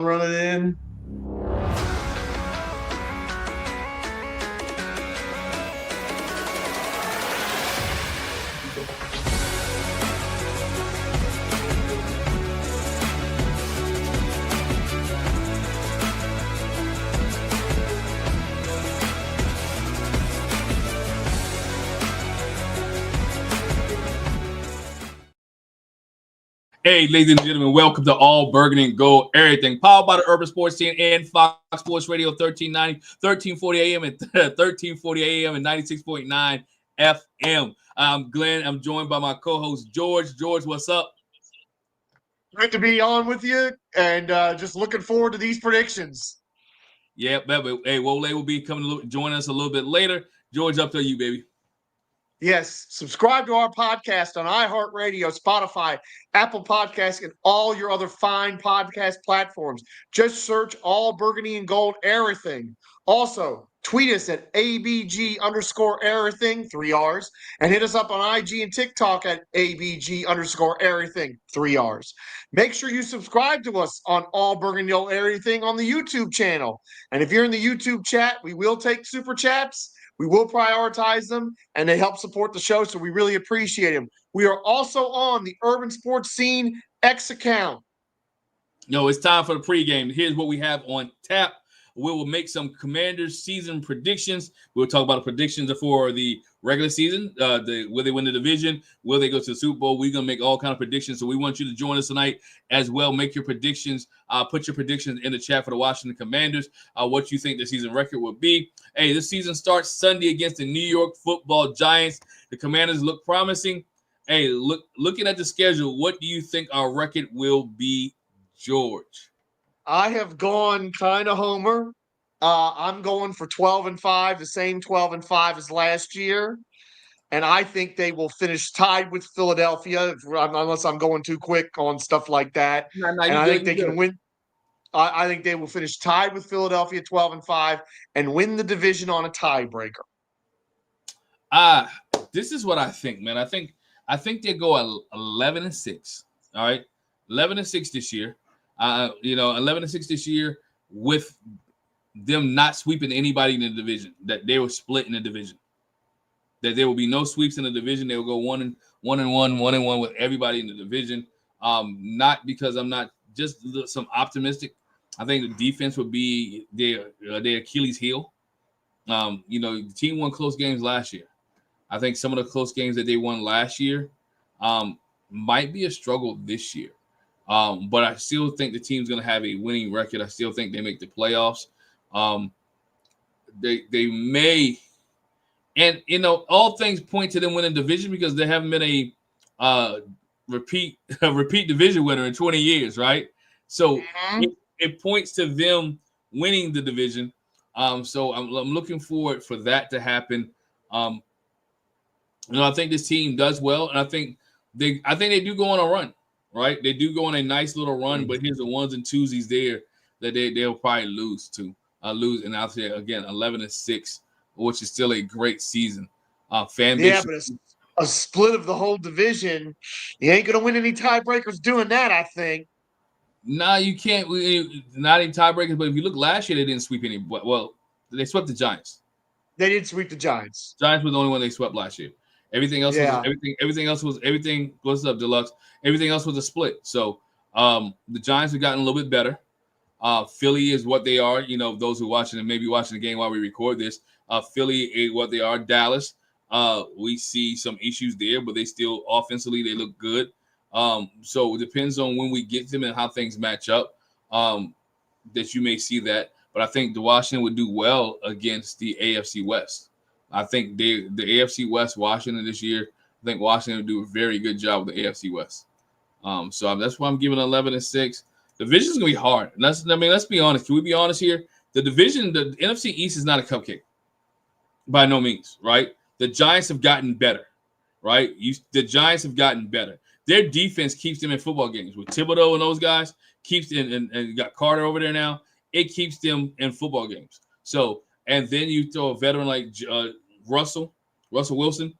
running in. Hey, ladies and gentlemen, welcome to All Burgundy and Gold Everything, powered by the Urban Sports Team and Fox Sports Radio 1390, 1340 AM and 1340 AM and 96.9 FM. I'm Glenn. I'm joined by my co-host, George. George, what's up? Great to be on with you, and just looking forward to these predictions. Yeah, hey, Wole will be coming to join us a little bit later. George, up to you, baby. Yes, subscribe to our podcast on iHeartRadio, Spotify, Apple Podcasts, and all your other fine podcast platforms. Just search All Burgundy and Gold Errrything. Also, tweet us at ABG_Errrything, 3 R's, and hit us up on IG and TikTok at ABG_Errrything, 3 R's. Make sure you subscribe to us on All Burgundy and Gold Errrything on the YouTube channel. And if you're in the YouTube chat, we will take super chats. We will prioritize them, and they help support the show, so we really appreciate them. We are also on the Urban Sports Scene X account. No, it's time for the pregame. Here's what we have on tap. We will make some Commanders season predictions. We'll talk about the predictions for the regular season. Will they win the division? Will they go to the Super Bowl? We're going to make all kinds of predictions. So we want you to join us tonight as well. Make your predictions. Put your predictions in the chat for the Washington Commanders. What you think the season record will be. Hey, this season starts Sunday against the New York Football Giants. The Commanders look promising. Hey, looking at the schedule, what do you think our record will be, George? I have gone kind of homer. I'm going for 12-5, the same 12-5 as last year. And I think they will finish tied with Philadelphia, unless I'm going too quick on stuff like that. And I think they can win. I think they will finish tied with Philadelphia 12-5 and win the division on a tiebreaker. This is what I think, man. I think they go 11-6. All right, 11-6 this year. 11-6 this year with them not sweeping anybody in the division. That they were split in the division. That there will be no sweeps in the division. They will go 1-1 with everybody in the division. Not because I'm not just some optimistic. I think the defense would be their Achilles heel. The team won close games last year. I think some of the close games that they won last year might be a struggle this year. But I still think the team's going to have a winning record. I still think they make the playoffs. They may, and all things point to them winning division because there haven't been a repeat division winner in 20 years, right? So it points to them winning the division. So I'm looking forward for that to happen. I think this team does well, and I think they do go on a run. Right, they do go on a nice little run, but here's the ones and twosies there that they'll probably lose, and I'll say again 11-6, which is still a great season. Fan base, yeah, but it's a split of the whole division. You ain't gonna win any tiebreakers doing that, I think. Nah, you can't. Not any tiebreakers, but if you look last year, they didn't sweep any. Well, they swept the Giants. They did sweep the Giants. Giants was the only one they swept last year. Everything else was everything. What's up, Deluxe? Everything else was a split. So the Giants have gotten a little bit better. Philly is what they are. Those who are watching and maybe watching the game while we record this. Philly is what they are. Dallas, we see some issues there, but they still offensively they look good. So it depends on when we get them and how things match up. That you may see that, but I think the Washington would do well against the AFC West. I think the AFC West, Washington this year, I think Washington will do a very good job with the AFC West. So that's why I'm giving 11-6. The division is going to be hard. Let's be honest. Can we be honest here? The division, the NFC East is not a cupcake by no means, right? The Giants have gotten better, right? The Giants have gotten better. Their defense keeps them in football games with Thibodeau and those guys. Keeps them, and got Carter over there now. It keeps them in football games. So, and then you throw a veteran like Russell Wilson.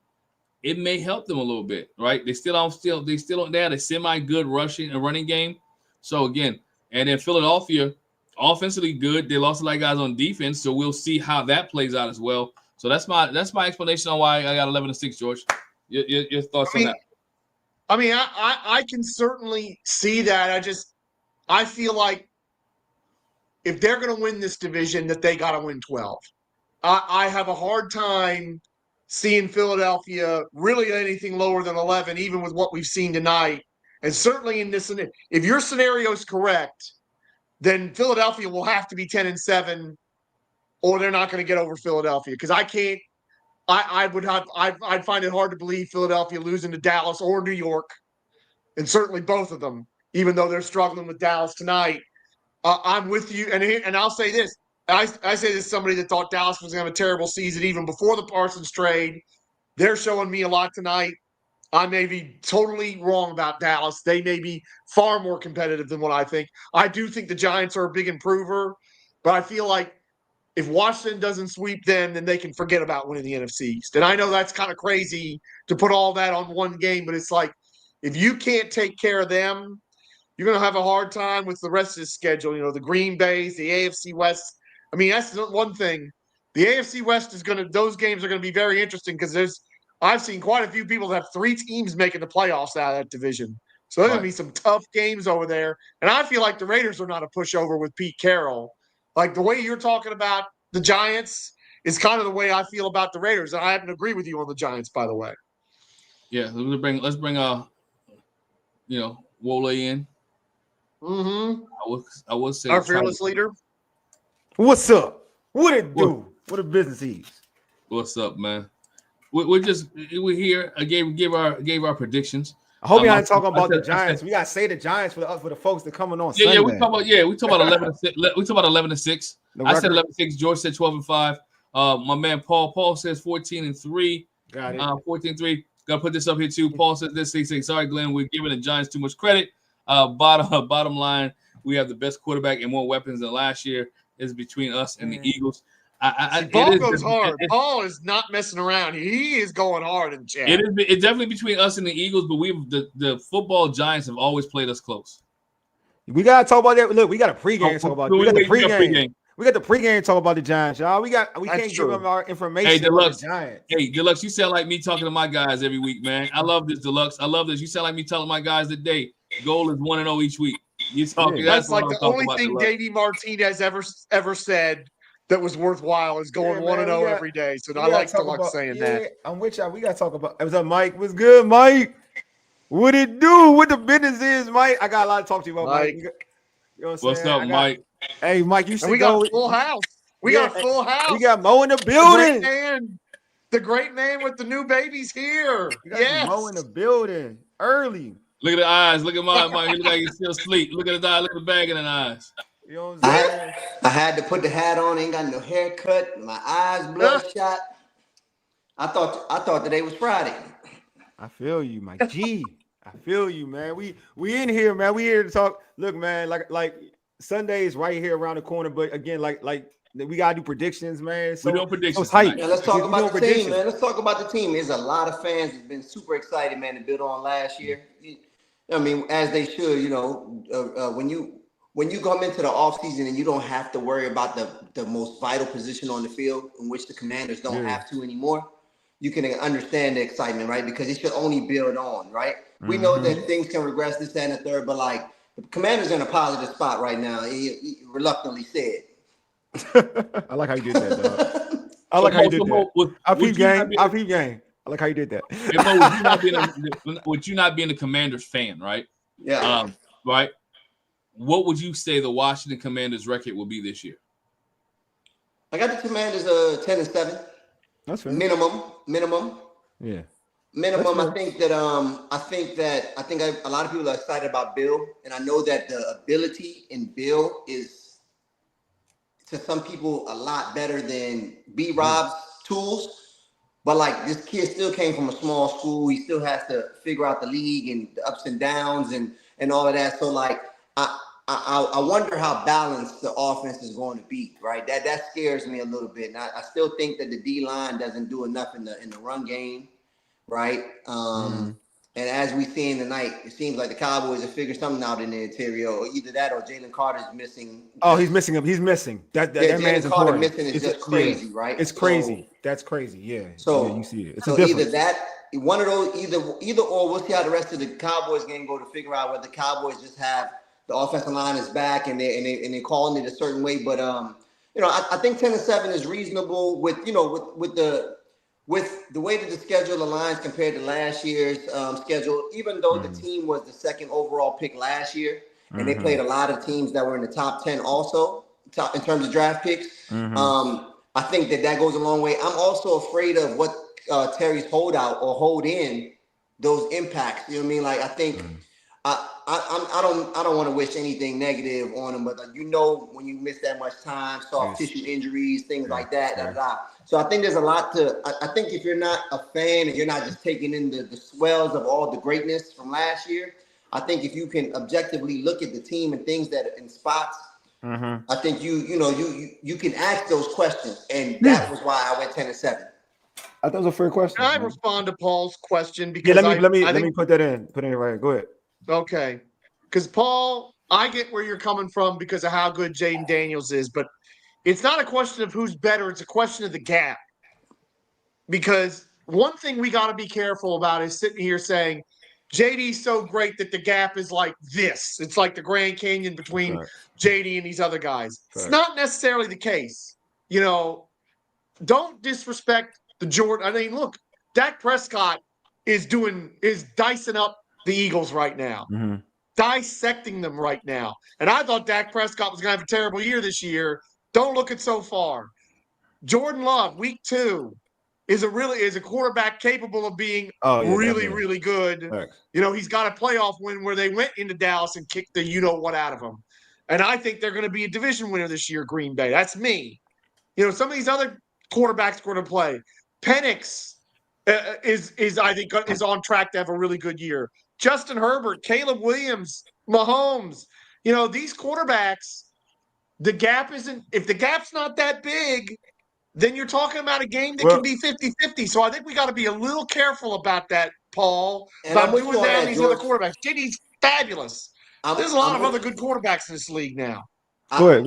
It may help them a little bit, right? They had a semi-good running game. So again, And then Philadelphia, offensively good. They lost a lot of guys on defense, so we'll see how that plays out as well. So that's my explanation on why I got 11-6, George. Your thoughts on that? I can certainly see that. I feel like if they're going to win this division, that they got to win 12. I have a hard time seeing Philadelphia really anything lower than 11, even with what we've seen tonight. And certainly in this, if your scenario is correct, then Philadelphia will have to be 10-7, or they're not going to get over Philadelphia. Because I can't. I'd find it hard to believe Philadelphia losing to Dallas or New York, and certainly both of them, even though they're struggling with Dallas tonight. I'm with you, and I'll say this. I say this to somebody that thought Dallas was going to have a terrible season even before the Parsons trade. They're showing me a lot tonight. I may be totally wrong about Dallas. They may be far more competitive than what I think. I do think the Giants are a big improver, but I feel like if Washington doesn't sweep them, then they can forget about winning the NFC East. And I know that's kind of crazy to put all that on one game, but it's like if you can't take care of them, you're going to have a hard time with the rest of the schedule. You know, the Green Bays, the AFC West. I mean, that's one thing. The AFC West those games are going to be very interesting because I've seen quite a few people that have 3 teams making the playoffs out of that division. So there's going to be some tough games over there. And I feel like the Raiders are not a pushover with Pete Carroll. Like the way you're talking about the Giants is kind of the way I feel about the Raiders. And I happen to agree with you on the Giants, by the way. Yeah, let's bring Wole in. Mm-hmm. I would say our fearless leader. What's up? What it do? What a business is. What's up, man? We're here. I gave our predictions. I hope y'all ain't talking about the Giants. We gotta say the Giants for the folks that coming on Sunday. We talk about 11-6. We talk about 11-6. I said 11-6. George said 12-5. My man Paul says 14-3. Got it. 14-3. Gotta put this up here too. Paul says this. He says, sorry, Glenn, we're giving the Giants too much credit. Bottom line, we have the best quarterback and more weapons than last year. Is between us and the Eagles. Paul goes hard. Paul is not messing around. He is going hard in chat. It's definitely between us and the Eagles, but the football Giants have always played us close. We gotta talk about that. Look, we got a pregame talk about. We got the pregame. We got the pregame talk about the Giants, y'all. We can't give them our information. Hey, Deluxe. The Giants. Hey, Deluxe, you sound like me talking to my guys every week, man. I love this, Deluxe. I love this. You sound like me telling my guys today. Goal is 1-0 each week. You talking? That's like the only thing Davey Martinez ever said that was worthwhile is going 1-0 every day. So I like Deluxe saying that. I'm with y'all. We got to talk about. What's up, Mike? What's good, Mike? What it do? What the business is, Mike? I got a lot to talk to you about, Mike. You know what's up, Mike? Hey, Mike, you should got a full house. We got a full house. We got Mo in the building. The great man with the new babies here. Yes. Mo in the building early. Look at the eyes. Look at Mike. He look like he's still asleep. Look at the eye. Look at the bag in the eyes. You know what I'm saying? I had to put the hat on. Ain't got no haircut. My eyes bloodshot. I thought today was Friday. I feel you, my G. I feel you, man. We in here, man. We here to talk. Look, man. Like Sunday is right here around the corner. But again, like we gotta do predictions, man. So, we're doing predictions. Yeah, let's talk about the team, man. Let's talk about the team. There's a lot of fans that's been super excited, man, to build on last year. I mean, as they should, when you come into the offseason and you don't have to worry about the most vital position on the field, in which the Commanders don't have to anymore, you can understand the excitement, right? Because it should only build on, right? We know that things can regress, this, that, and the third, but like the Commanders are in a positive spot right now. He reluctantly said. I like how you did that, dog. I like how you did that. I peep game. I like how you did that. With you not being a Commanders fan, right? Yeah. Right. What would you say the Washington Commanders record will be this year? I got the Commanders 10-7. That's fair. Minimum. Yeah. Minimum. I think a lot of people are excited about Bill, and I know that the ability in Bill is to some people a lot better than B-Rob's tools. But like this kid still came from a small school. He still has to figure out the league and the ups and downs and all of that. So like I wonder how balanced the offense is going to be, right? That scares me a little bit. And I still think that the D line doesn't do enough in the run game, right? And And as we see in the night, it seems like the Cowboys have figured something out in the interior, or either that or Jalen Carter's missing. Oh, he's missing him. He's missing. That man's Carter important. missing is just crazy, right? It's crazy. That's crazy. Yeah. So you see it. It's so either that, one of those, either or. We'll see how the rest of the Cowboys game go to figure out whether the Cowboys just have the offensive line is back and they're calling it a certain way. But I think 10-7 is reasonable with the way that the schedule aligns compared to last year's schedule, even though the team was the second overall pick last year, and they played a lot of teams that were in the top 10 also, in terms of draft picks. I think that goes a long way. I'm also afraid of what Terry's holdout or hold in those impacts. You know what I mean? Like, I think I don't want to wish anything negative on him, but when you miss that much time, soft tissue injuries, things like that, So I think there's a lot I think if you're not a fan and you're not just taking in the swells of all the greatness from last year, I think if you can objectively look at the team and things that in spots, I think you can ask those questions, and that was why I went 10-7. I thought it was a fair question. Can I respond to Paul's question? Because let me put that in. Put it in right. Go ahead. Okay. Because, Paul, I get where you're coming from because of how good Jaden Daniels is, but it's not a question of who's better. It's a question of the gap. Because one thing we got to be careful about is sitting here saying, JD's so great that the gap is like this. It's like the Grand Canyon between JD and these other guys. It's not necessarily the case. Don't disrespect the Jordan. I mean, look, Dak Prescott is dicing up the Eagles right now, dissecting them right now. And I thought Dak Prescott was going to have a terrible year this year. Don't look at so far. Jordan Love, week 2, is a quarterback capable of being really good. Thanks. He's got a playoff win where they went into Dallas and kicked the you-know-what out of them. And I think they're going to be a division winner this year, Green Bay. That's me. Some of these other quarterbacks are going to play. Penix is on track to have a really good year. Justin Herbert, Caleb Williams, Mahomes. These quarterbacks, if the gap's not that big, then you're talking about a game that can be 50-50. So I think we got to be a little careful about that, Paul. About doing down these other quarterbacks. JD's fabulous. There's a lot of other good quarterbacks in this league now. Go ahead.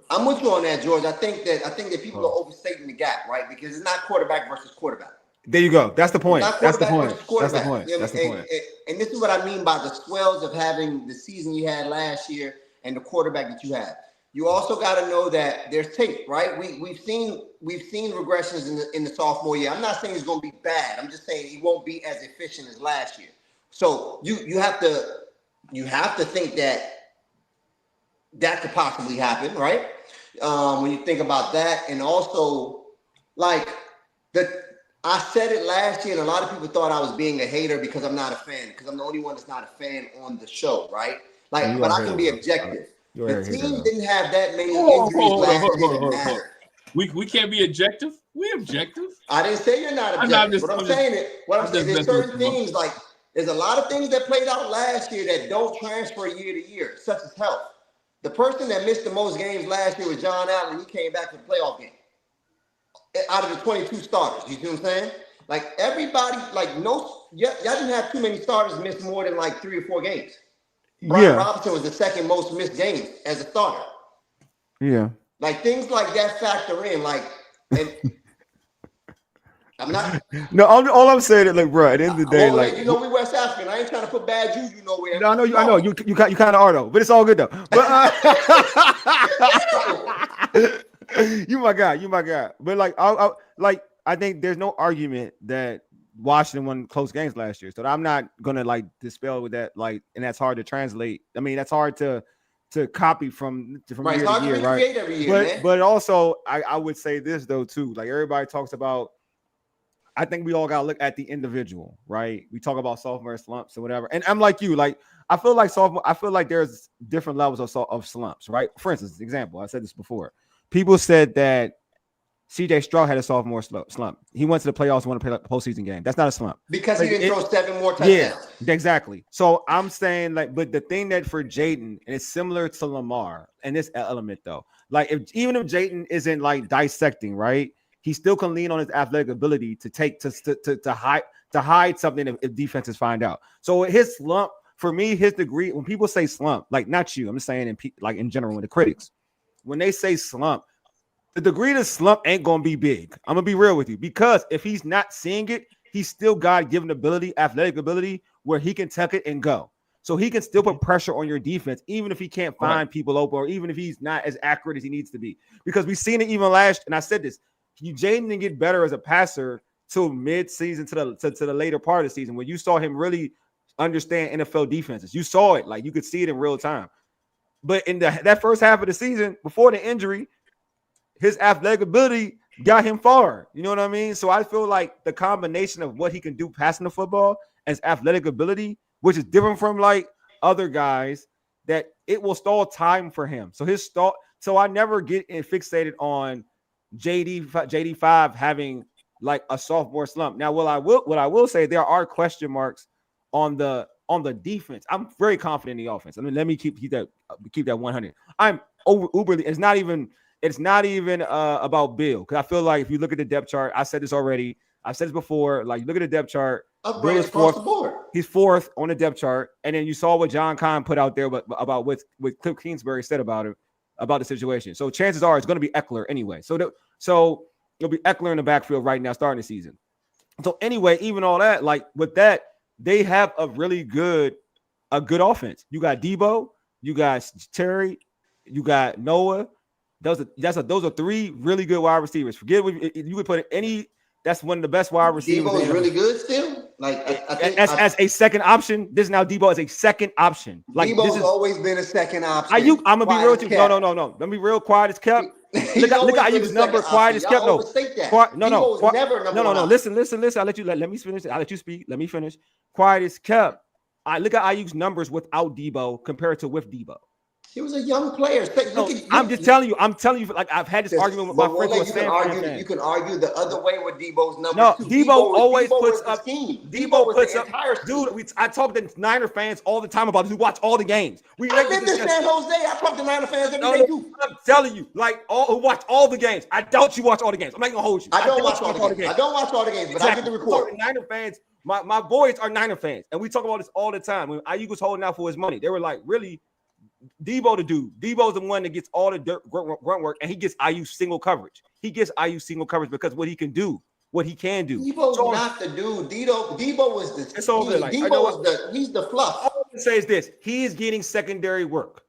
I'm with you on that, George. I think that people are overstating the gap, right? Because it's not quarterback versus quarterback. There you go. That's the point. That's the point. And this is what I mean by the swells of having the season you had last year and the quarterback that you had. You also got to know that there's tape, right? We've seen regressions in the sophomore year. I'm not saying it's going to be bad. I'm just saying he won't be as efficient as last year. So you have to think that could possibly happen, right? When you think about that, and also I said it last year, and a lot of people thought I was being a hater because I'm not a fan, because I'm the only one that's not a fan on the show, right? But I can be objective. The team didn't have that many injuries last year that mattered. We can't be objective. We objective. I didn't say you're not objective. I'm saying there's certain things there's a lot of things that played out last year that don't transfer year to year, such as health. The person that missed the most games last year was John Allen. He came back for the playoff game. Out of the 22 starters, you see what I'm saying? Everybody, y'all didn't have too many starters miss more than 3 or 4 games. Brian Robinson was the second most missed games as a starter. Yeah. Things like that factor in, and I'm not. No, all I'm saying is, bro, at the end of the day, we West African. I ain't trying to put bad juju nowhere. No, I know, you kind of are though, but it's all good though. But you my guy. But I think there's no argument that Washington won close games last year. So I'm not gonna dispel with that. And that's hard to translate. I mean, that's hard to copy from year to year, right? Every year, but also I would say this though too. Everybody talks about. I think we all gotta look at the individual, right? We talk about sophomore slumps or whatever, and I'm like you, I feel like there's different levels of slumps, right? For instance, example, I said this before. People said that CJ Stroud had a sophomore slump. He went to the playoffs and won a postseason game. That's not a slump because he didn't throw 7 more touchdowns. Yeah, exactly. So I'm saying but the thing that for Jaden, and it's similar to Lamar and this element though, even if Jaden isn't dissecting, right? he still can lean on his athletic ability to take to hide something if defenses find out. So his slump, for me, his degree, when people say slump, like not you, I'm saying in general, when the critics, when they say slump, the degree to slump ain't gonna be big. I'm gonna be real with you, because if he's not seeing it, he's still God-given ability, athletic ability, where he can tuck it and go. So he can still put pressure on your defense, even if he can't find people open, or even if he's not as accurate as he needs to be. Because we've seen it even last, and I said this, Jaden didn't get better as a passer till mid-season to the later part of the season, when you saw him really understand NFL defenses. You saw it, like you could see it in real time. But in that first half of the season, before the injury, his athletic ability got him far. You know what I mean? So I feel like the combination of what he can do passing the football as athletic ability, which is different from like other guys, that it will stall time for him. So his stall. So I never get fixated on JD5 having like a sophomore slump. Now, what I will say, there are question marks on the defense. I'm very confident in the offense. I mean, let me keep that 100. I'm uberly. It's not even about Bill, because I feel like if you look at the depth chart, I said this already. I've said this before. Like, look at the depth chart. Bill is fourth. He's fourth on the depth chart, and then you saw what John Kahn put out there about what Cliff Kingsbury said about the situation. So chances are it's going to be Eckler anyway. So it'll be Eckler in the backfield right now, starting the season. So anyway, even all that, like with that, they have a good offense. You got Debo, you got Terry, you got Noah. Those are three really good wide receivers. Forget you would put any. That's one of the best wide receivers. Debo is really good still. Like I think as a second option. This now Debo is a second option. Like Debo's always been a second option. I'm gonna be real with you. No. Let me be real. Quiet as kept. Look at Ayuk's number. Quiet as kept. No. Listen. Let me finish. I'll let you speak. Let me finish. Quiet as kept. I look at Ayuk's numbers without Debo compared to with Debo. He was a young player. I'm telling you. Like I've had this argument with my friends. You can argue the other way with Debo's numbers. No, Debo always puts up. Debo puts up. Dude, I talk to Niner fans all the time about this. We watch all the games. I've been to San Jose. I talk to Niner fans every day too. I'm telling you, like who watch all the games. I doubt you watch all the games. I'm not gonna hold you. I don't watch all the games. I don't watch all the games, but I get the report. Niner fans. My boys are Niner fans, and we talk about this all the time. When Ayuk was holding out for his money, they were like, really? Debo the dude. Debo's the one that gets all the grunt work, and he gets IU single coverage. He gets IU single coverage because what he can do. Debo's not the dude. Debo was the. It's over. He's the fluff. All I can say is this: he is getting secondary work.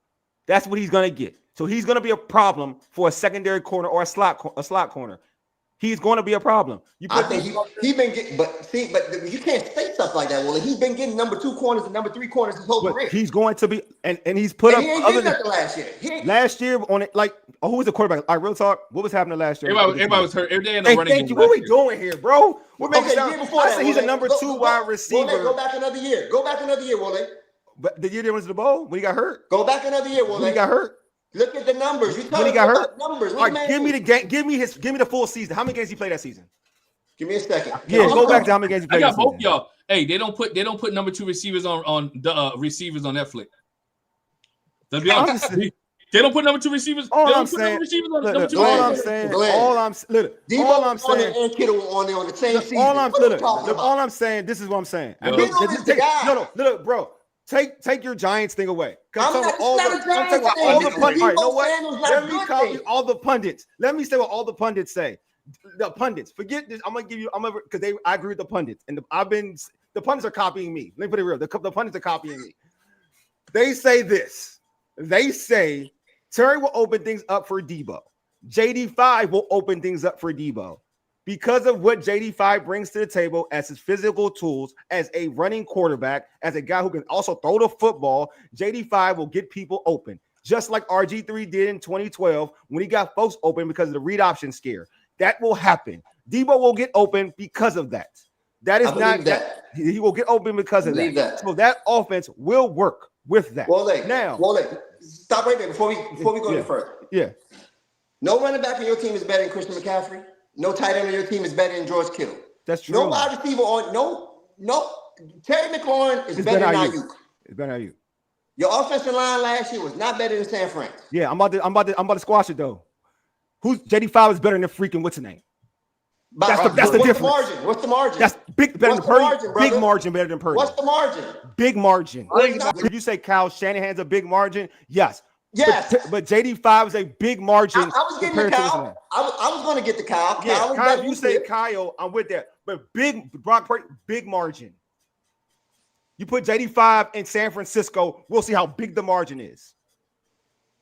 That's what he's gonna get. So he's gonna be a problem for a secondary corner or a slot corner. He's going to be a problem. I think he's been getting, but you can't say stuff like that. Well, he's been getting number 2 corners and number 3 corners his whole career. He's going to be, and he's put up. He ain't getting nothing last year. Last year on it, like who was the quarterback? All right, real talk. What was happening last year? Everybody was hurt. Every day in the running. Thank you. What are we doing here, bro? We're making I said he's a number 2 wide receiver. Go back another year, Wole. But the year they went to the bowl when he got hurt. Go back another year, Wole. When he got hurt. Look at the numbers. When he got hurt. Numbers. All right, give me the game. Give me the full season. How many games he played that season? Give me a second. Yeah, go back to how many games he played. I got both y'all. Hey, they don't put number 2 receivers on the receivers on Netflix. Let's be honest. They don't put number 2 receivers. All I'm saying, all I'm saying, and Kittle on the same season. All I'm saying, this is what I'm saying. Look, bro. Take your Giants thing away. All the pundits. Let me say what all the pundits say. The pundits. Forget this. Because I agree with the pundits, and the pundits are copying me. Let me put it real. The pundits are copying me. They say this. They say Terry will open things up for Debo. JD5 will open things up for Debo. Because of what JD5 brings to the table as his physical tools, as a running quarterback, as a guy who can also throw the football, JD5 will get people open. Just like RG3 did in 2012 when he got folks open because of the read option scare. That will happen. Debo will get open because of that. That is not that. He will get open because of that. So that offense will work with that. Wole, stop right there before we go any further. Yeah. No running back on your team is better than Christian McCaffrey. No tight end on your team is better than George Kittle. That's true. No wide receiver no. Terry McLaurin is better than Ayuk. It's better than Ayuk. Your offensive line last year was not better than San Fran. Yeah, I'm about to squash it though. Who's JD5 is better than freaking what's his name? That's the difference. What's the margin? That's big better than Purdy. Big margin better than Purdy. What's the margin? Big margin. If you say Kyle Shanahan's a big margin, yes. Yes. But JD5 is a big margin. I was getting the Kyle. I was going to get the Kyle. Yeah, Kyle, if you say Kyle, I'm with that. But big Brock Purdy, big margin. You put JD5 in San Francisco, we'll see how big the margin is.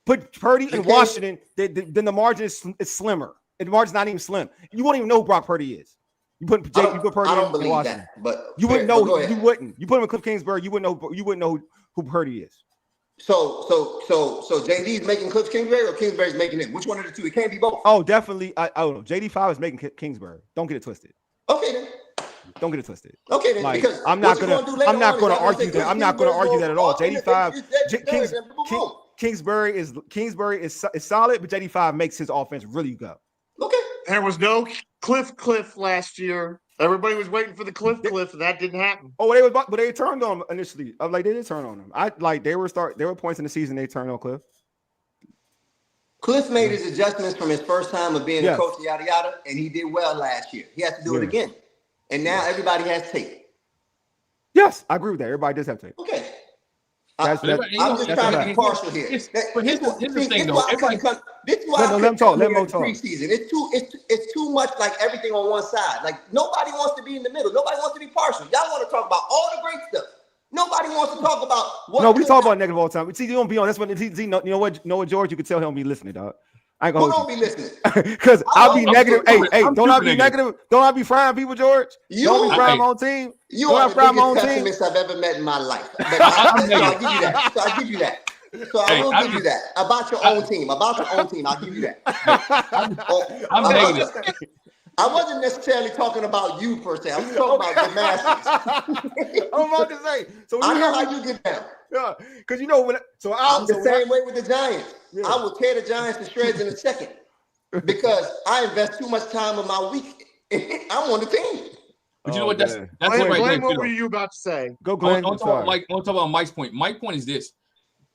Put Purdy in Washington, then the margin is slimmer. And the margin's not even slim. You won't even know who Brock Purdy is. You put Purdy in Washington. That, but you wouldn't know. You wouldn't. You put him in Cliff Kingsbury, you wouldn't know who Purdy is. So JD's making Cliff Kingsbury or Kingsbury's making him? Which one of the two? It can't be both. Oh, definitely. I don't know. JD5 is making Kingsbury. Don't get it twisted. Okay then. Don't get it twisted. Okay then. Like, because I'm not gonna argue that. I'm not gonna argue that at all. JD5 Kingsbury is solid, but JD5 makes his offense really go. Okay. There was no Cliff last year. Everybody was waiting for the Cliff, and that didn't happen. Oh, but they turned on him initially. They did turn on him. There were points in the season they turned on Cliff. Cliff made his adjustments from his first time of being a coach, yada yada, and he did well last year. He has to do it again, and now everybody has tape. Yes, I agree with that. Everybody does have tape. Okay. I'm just trying to be partial here. Here's the thing, though. This is why let him talk. Preseason. It's too much like everything on one side. Like nobody wants to be in the middle. Nobody wants to be partial. Y'all want to talk about all the great stuff. Nobody wants to talk about what. No, we talk about negative all the time. See, you don't be on. That's when you know what, George. You could tell him be listening, dog. I ain't gonna don't be listening because I'll be negative. Hey, don't I be negative? Don't I be frying people, George? Don't be frying my own team. You are the biggest pessimist I've ever met in my life. I'll give you that. So I give you that. So I will give you that about your own team. About your own team, I'll give you that. I'm negative. I wasn't necessarily talking about you per se. I was talking about the masses. I'm about to say. So I know how you get down. Yeah, because you know when. I'm the same way with the Giants. Yeah. I will tear the Giants to shreds in a second because I invest too much time of my week. I'm on the team. But you know what? That's Glen, it right there. What were you about to say? Go, Glen. I want to talk about Mike's point. Mike's point is this: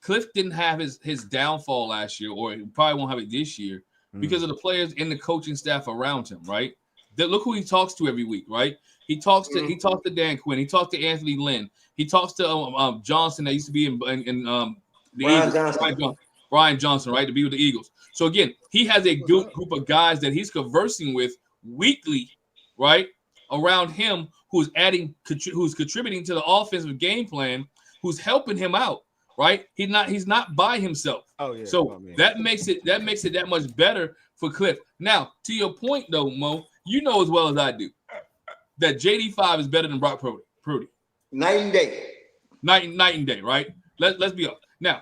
Cliff didn't have his downfall last year, or he probably won't have it this year because of the players and the coaching staff around him. Right? Look who he talks to every week. Right? He talks to Dan Quinn. He talks to Anthony Lynn. He talks to Johnson that used to be in the Eagles. Brian Johnson, right, to be with the Eagles. So again, he has a good group of guys that he's conversing with weekly, right, around him, who's contributing to the offensive game plan, who's helping him out, right? He's not by himself. Oh yeah. So that makes it that much better for Cliff. Now, to your point though, Mo, you know as well as I do that JD5 is better than Brock Purdy. Night and day. Night and day, right? Let's be honest. Now.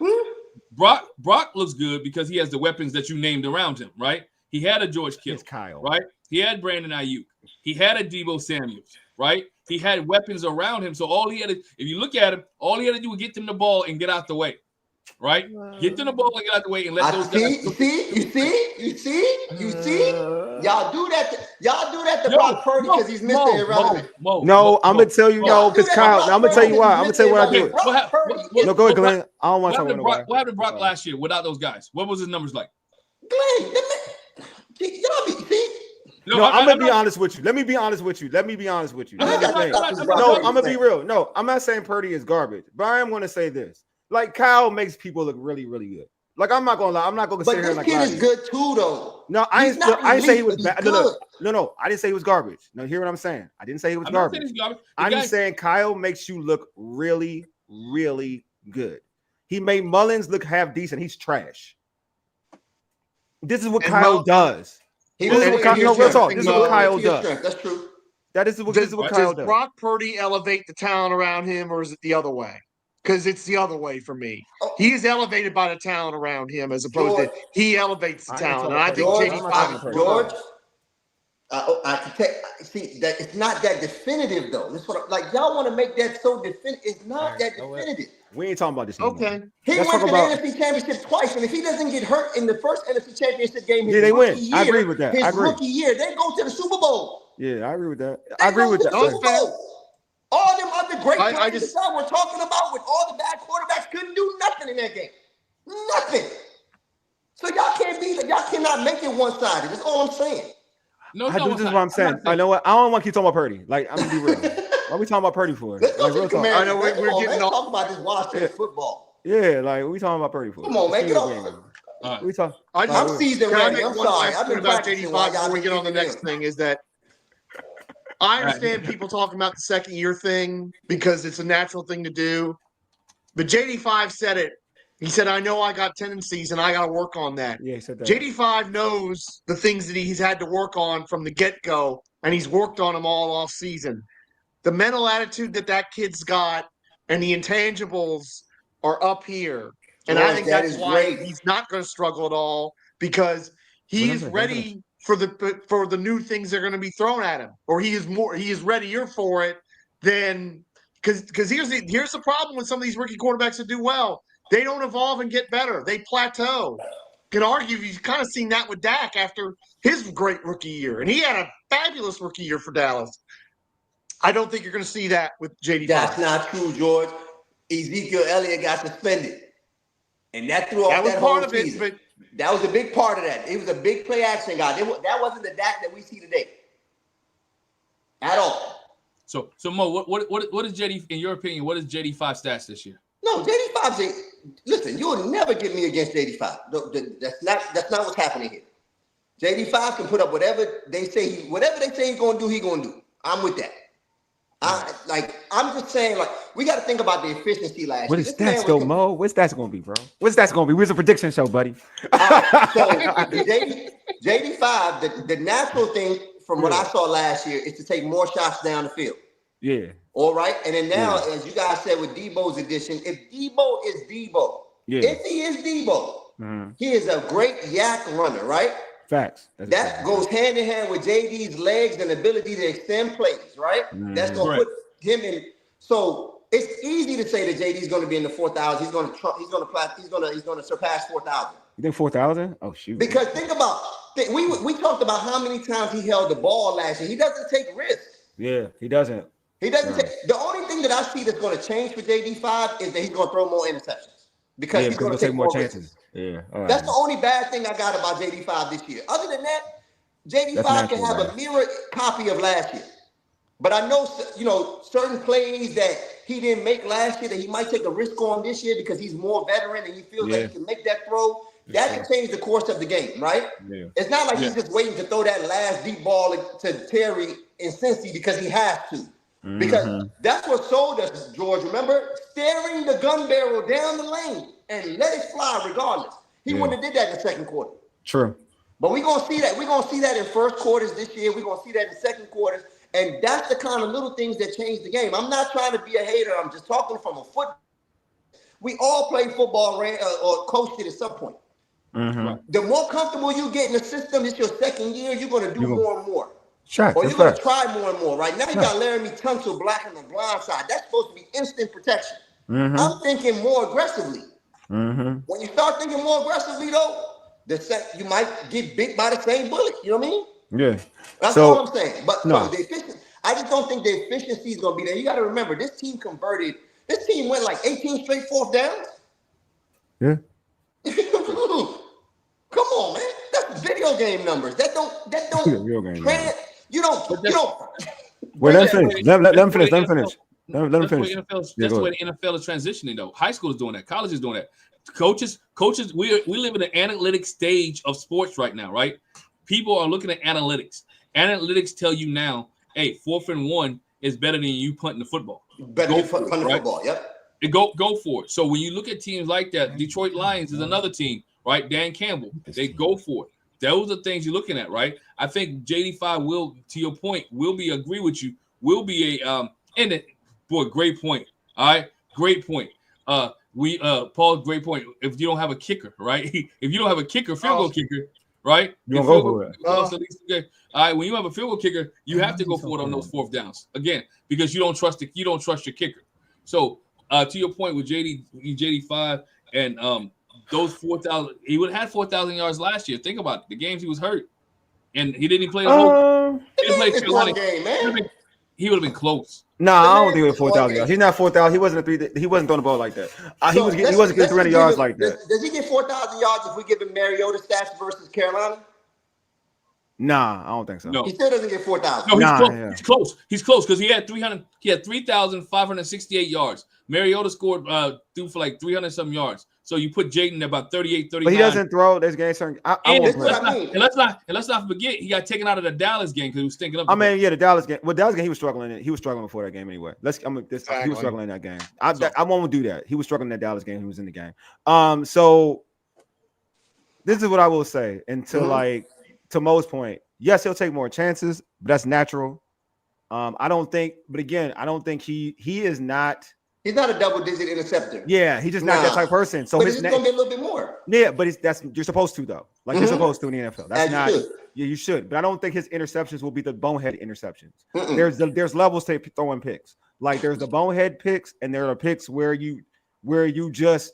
Brock looks good because he has the weapons that you named around him, right? He had a George Kittle, Kyle, right? He had Brandon Ayuk. He had a Deebo Samuels, right? He had weapons around him. So all he had to, if you look at him, all he had to do was get them the ball and get out the way, right? Get them the ball and get out the way and let those guys. You see? Y'all do that to Brock Purdy because he's Mr. Irrelevant. No, I'm gonna tell you no, because Kyle. I'm gonna tell you why. I'm gonna tell you what I do. No, go ahead, Glenn. I don't want to talk about Brock. What happened to Brock last year without those guys? What was his numbers like? Glenn, No, I'm gonna be honest with you. Let me be honest with you. No, I'm gonna be real. No, I'm not saying Purdy is garbage, but I am gonna say this. Like Kyle makes people look really, really good. Like I'm not gonna lie. I'm not gonna sit here like. But this kid is good too, though. No, I didn't say he was bad. No, I didn't say he was garbage. No, hear what I'm saying? I didn't say he was garbage. I'm just saying Kyle makes you look really, really good. He made Mullins look half decent. He's trash. This is what Kyle does. This is what Kyle does. That's true. This is what Kyle does. Does Brock Purdy elevate the talent around him, or is it the other way? Because it's the other way for me. He is elevated by the talent around him as opposed to he elevates the talent. And I think George, I can see that it's not that definitive though. That's what y'all want to make that so definitive. It's not that definitive. We ain't talking about this. Okay. He went to the NFC Championship twice, and if he doesn't get hurt in the first NFC Championship game, they win. I agree with that. His rookie year, they go to the Super Bowl. Yeah, I agree with that. I agree with that. All them other great players that we're talking about with all the bad quarterbacks couldn't do nothing in that game. Nothing. So y'all cannot make it one-sided. That's all I'm saying. No, this is what I'm saying. I know what. I don't want to keep talking about Purdy. Like, I'm gonna be real. Why are we talking about Purdy for? Let's go Like, to real the talk. Commanders. I know we're getting off. Talk about this Washington football. Yeah, like we talking about Purdy for. Come on, man. Get off. All We talk. I'm season Can I ready. make I'm one sorry. last I've point been about practicing JD5 before y'all we get on the been next thing? Is that I understand people talking about the second year thing because it's a natural thing to do, but JD5 said it. He said, "I know I got tendencies and I got to work on that." Yeah, he said that. JD5 knows the things that he's had to work on from the get-go, and he's worked on them all off season. The mental attitude that kid's got and the intangibles are up here. And I think that's why he's not going to struggle at all because he is ready for the new things that are going to be thrown at him, or he is readier for it than because here's the problem with some of these rookie quarterbacks that do well. They don't evolve and get better. They plateau. Can argue you've kind of seen that with Dak after his great rookie year, and he had a fabulous rookie year for Dallas. I don't think you're going to see that with JD5. That's not true, George. Ezekiel Elliott got suspended, and that threw off that whole season. But that was a big part of that. It was a big play action guy. That wasn't the Dak that we see today at all. So Mo, what is JD in your opinion? What is JD5 stats this year? No, JD5. Listen, you will never get me against JD5. That's not what's happening here. JD5 can put up whatever they say he's going to do. He's going to do. I'm with that. I'm just saying, like, we got to think about the efficiency last year. What is stats though, Mo? What's stats going to be, bro? What's stats going to be? Where's the prediction show, buddy? So JD5, the natural thing from what I saw last year is to take more shots down the field. Yeah. All right. And then now, as you guys said with Debo's addition, if Debo is Debo, if he is Debo, he is a great yak runner, right? Facts. That goes hand in hand with JD's legs and ability to extend plays, right? That's going to put him in. So it's easy to say that JD's going to be in the 4,000. He's going to surpass 4,000. You think 4,000? Oh shoot! Because think about we talked about how many times he held the ball last year. He doesn't take risks. Yeah, he doesn't. He doesn't take. The only thing that I see that's going to change for JD5 is that he's going to throw more interceptions because he's going to take more chances. Risks. Yeah, right. That's the only bad thing I got about JD5 this year. Other than that, JD5 can have a mirror copy of last year. But I know, certain plays that he didn't make last year that he might take a risk on this year because he's more veteran and he feels like he can make that throw. That can change the course of the game, right? Yeah. It's not like he's just waiting to throw that last deep ball to Terry in Cincy because he has to. Because that's what sold us, George. Remember? Staring the gun barrel down the lane and let it fly regardless. He wouldn't have did that in the second quarter. True. But we're going to see that. We're going to see that in first quarters this year. We're going to see that in second quarters. And that's the kind of little things that change the game. I'm not trying to be a hater. I'm just talking from a foot. We all play football or coached it at some point. The more comfortable you get in the system, it's your second year, you're going to do more and more. Or you're going to try more and more. Right now, you got Laramie Tunsil blocking the blind side. That's supposed to be instant protection. I'm thinking more aggressively. When you start thinking more aggressively, though, you might get bit by the same bullet. You know what I mean? Yeah. That's all I'm saying. But no, the efficiency, I just don't think the efficiency is going to be there. You got to remember, this team went like 18 straight fourth downs. Yeah. Come on, man. That's video game numbers. That don't video game numbers. You don't. Wait, let him finish. Let him finish. Let him finish. That's the way the NFL is transitioning, though. High school is doing that. College is doing that. Coaches. We live in an analytic stage of sports right now, right? People are looking at analytics. Analytics tell you now, hey, 4th and 1 is better than you punting the football. Better than punting the football. Yep. Go for it. So when you look at teams like that, Detroit Lions is another team, right? Dan Campbell, they go for it. Those are things you're looking at, right? I think JD5 will, to your point, agree with you, will be great point. All right, great point. Paul, great point. If you don't have a kicker, right? If you don't have a kicker, field goal kicker, right? You don't go for it. All right, when you have a field goal kicker, you have to go for it on those fourth downs again because you don't trust your kicker. So to your point with JD5 and those 4,000, he would have had 4,000 yards last year. Think about it. The games he was hurt, and he didn't play the whole. He didn't play one game, man. He would have been close. No, I don't think he was 4,000 yards. He's not 4,000. He wasn't he wasn't throwing the ball like that. He wasn't getting 300 yards like that. Does he get 4,000 yards if we give him Mariota stats versus Carolina? Nah, I don't think so. No, he still doesn't get 4,000. no, he's Nah, close. yeah. He's close. He's close because he had 3,568 yards. Mariota scored threw for like 300 some yards. So you put Jaden about 38, 39. But he doesn't throw. This game, let's not forget he got taken out of the Dallas game because he was thinking up. I mean, yeah, the Dallas game. Well, Dallas game he was struggling in. He was struggling before that game anyway. He was struggling in that game. I won't do that. He was struggling in that Dallas game. He was in the game. So this is what I will say. Until like to Mo's point, yes, he'll take more chances, but that's natural. I don't think. But again, I don't think he is not. He's not a double-digit interceptor. Yeah, he's just not that type of person. So but it's gonna be a little bit more. Yeah, but you're supposed to though. Like you're supposed to in the NFL. That's not. Should. Yeah, you should. But I don't think his interceptions will be the bonehead interceptions. There's levels to throwing picks. Like there's the bonehead picks, and there are picks where you're just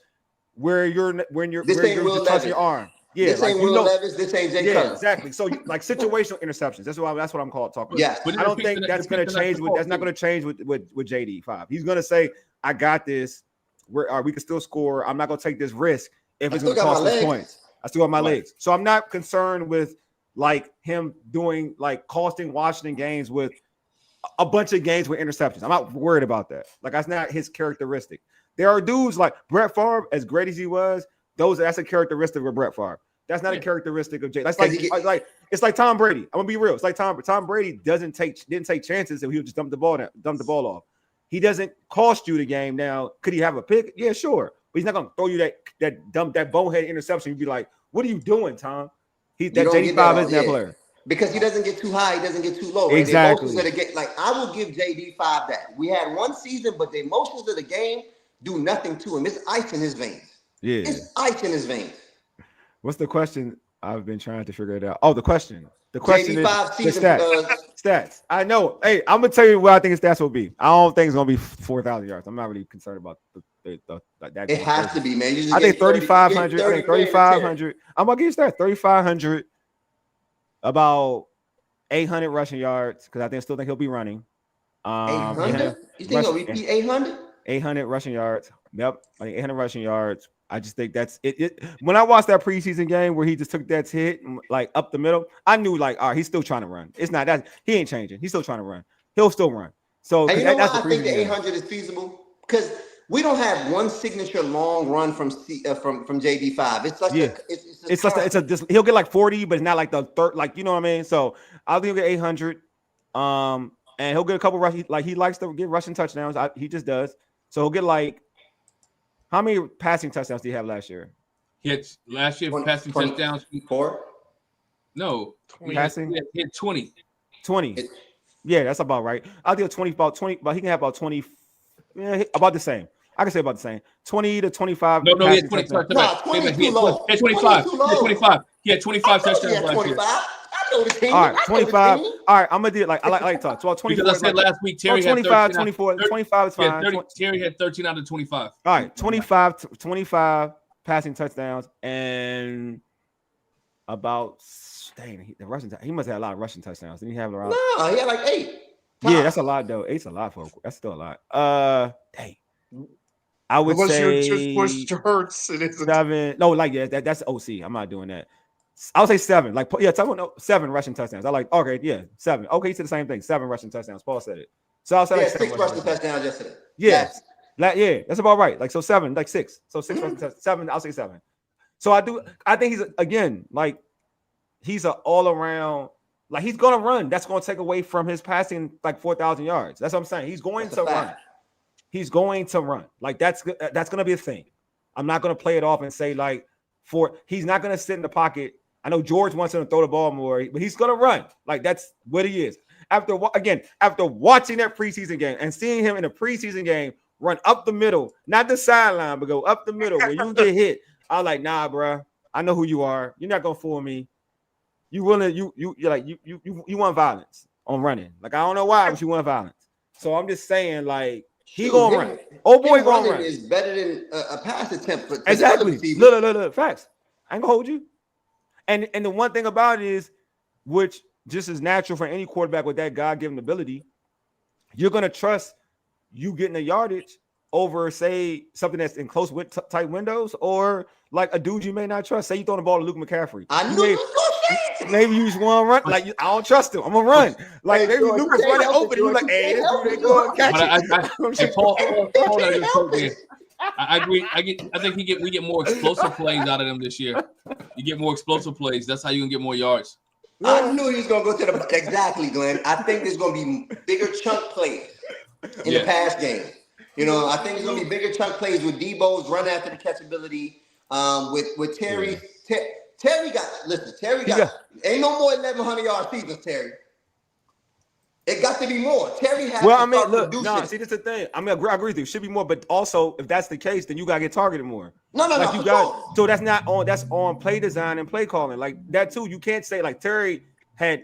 touching your arm. Yeah, this ain't Will Levis. This ain't Jay Cutler. Exactly. So like situational interceptions. That's what I'm talking about. Yeah. I don't think that's going to change. That's not going to change with JD5. He's going to say, "I got this. We can still score. I'm not going to take this risk if it's going to cost us points. I still have my legs." So I'm not concerned with like him doing like costing Washington games with a bunch of games with interceptions. I'm not worried about that. Like that's not his characteristic. There are dudes like Brett Favre, as great as he was. That's a characteristic of Brett Favre. That's not a characteristic of Jay. That's like it's like Tom Brady. I'm gonna be real. It's like Tom Brady didn't take chances, and he would just dump the ball off. He doesn't cost you the game. Now, could he have a pick? Yeah, sure. But he's not gonna throw you that bonehead interception. You'd be like, "What are you doing, Tom?" JD5 isn't that player. Because he doesn't get too high, he doesn't get too low. Right? Exactly. The emotions of the game, like I will give JD5 that. We had one season, but the emotions of the game do nothing to him. It's ice in his veins. Yeah. It's ice in his veins. What's the question? I've been trying to figure it out. Oh, the question. The question is the stats. I know. Hey, I'm gonna tell you what I think his stats will be. I don't think it's gonna be 4,000 yards. I'm not really concerned about that. It has to be, man. I think 3,500. I think 3,500. I'm gonna give you stats. 3,500. About 800 rushing yards because I still think he'll be running. 800? You think he'll repeat 800? 800 rushing yards. Yep, I think 800 rushing yards. I just think that's it. When I watched that preseason game where he just took that hit like up the middle, I knew like, all right, he's still trying to run. It's not that he ain't changing. He's still trying to run. He'll still run. So and you know why I think the 800 is feasible? Because we don't have one signature long run from JD5. It's like he'll get like 40, but it's not like the third, like you know what I mean. So I'll think he'll get 800, and he'll get a couple rush. Like he likes to get rushing touchdowns. He just does. So he'll get like how many passing touchdowns did he have last year? He had last year passing touchdowns. 4? No, passing. He had 20. 20. Yeah, that's about right. I'll do 20, about 20, but he can have about 20. Yeah, about the same. I can say about the same. 20 to 25. No, he had 20. He had 25. He had 25 touchdowns last year. All right, 25. All right, I'm gonna do it like I like to talk. So 24. Because I said last week Terry 25, had 24, 25 is fine. Terry had 13 out of 25. All right, 25 passing touchdowns and about the rushing. He must have a lot of rushing touchdowns. Didn't he have around? No, he had like 8. Yeah, that's a lot though. 8's a lot for. That's still a lot. Dang. I would say just pushed Hurts. It is 7. No, like that's OC. I'm not doing that. I'll say 7. Like 7 rushing touchdowns. I like 7. Okay, he said the same thing. 7 rushing touchdowns. Paul said it. So I'll say like 6 rushing touchdowns yesterday. Yeah, that's about right. Like so 7, like 6. So 6 rushing touchdowns. 7. I'll say 7. So I think he's again like he's an all around. Like he's gonna run. That's gonna take away from his passing like 4,000 yards. That's what I'm saying. He's going to run. He's going to run. Like that's gonna be a thing. I'm not gonna play it off and say like he's not gonna sit in the pocket. I know George wants him to throw the ball more, but he's gonna run. Like that's what he is. After watching that preseason game and seeing him in a preseason game run up the middle, not the sideline, but go up the middle where you get hit, I was like, nah, bro. I know who you are. You're not gonna fool me. You want violence on running. Like I don't know why, but you want violence. So I'm just saying, like he gonna run. Oh boy, gonna run. Is better than a pass attempt. Exactly. Look. Facts. I ain't gonna hold you. And the one thing about it is, which just is natural for any quarterback with that God-given ability, you're gonna trust you getting the yardage over, say, something that's in tight windows, or like a dude you may not trust. Say you throw the ball to Luke McCaffrey. I knew you maybe you just want to run. Like I don't trust him. I'm gonna run. Like maybe Lucas running open. You like, hey, this dude ain't going to catch it. Paul got a good quote there. I agree. I think we get more explosive plays out of them this year. You get more explosive plays. That's how you can get more yards. I knew he was gonna go to the exactly, Glenn. I think there's gonna be bigger chunk plays in the pass game. You know, I think there's gonna be bigger chunk plays with Debo's run after the catchability. With Terry, Terry got ain't no more 1,100 yard seasons, Terry. It got to be more. Terry has well, to I mean, start look, producing. see, this is the thing. I mean, I agree with you. It should be more, but also, if that's the case, then you gotta get targeted more. No, you got. So that's not on. That's on play design and play calling. Like that too. You can't say like Terry had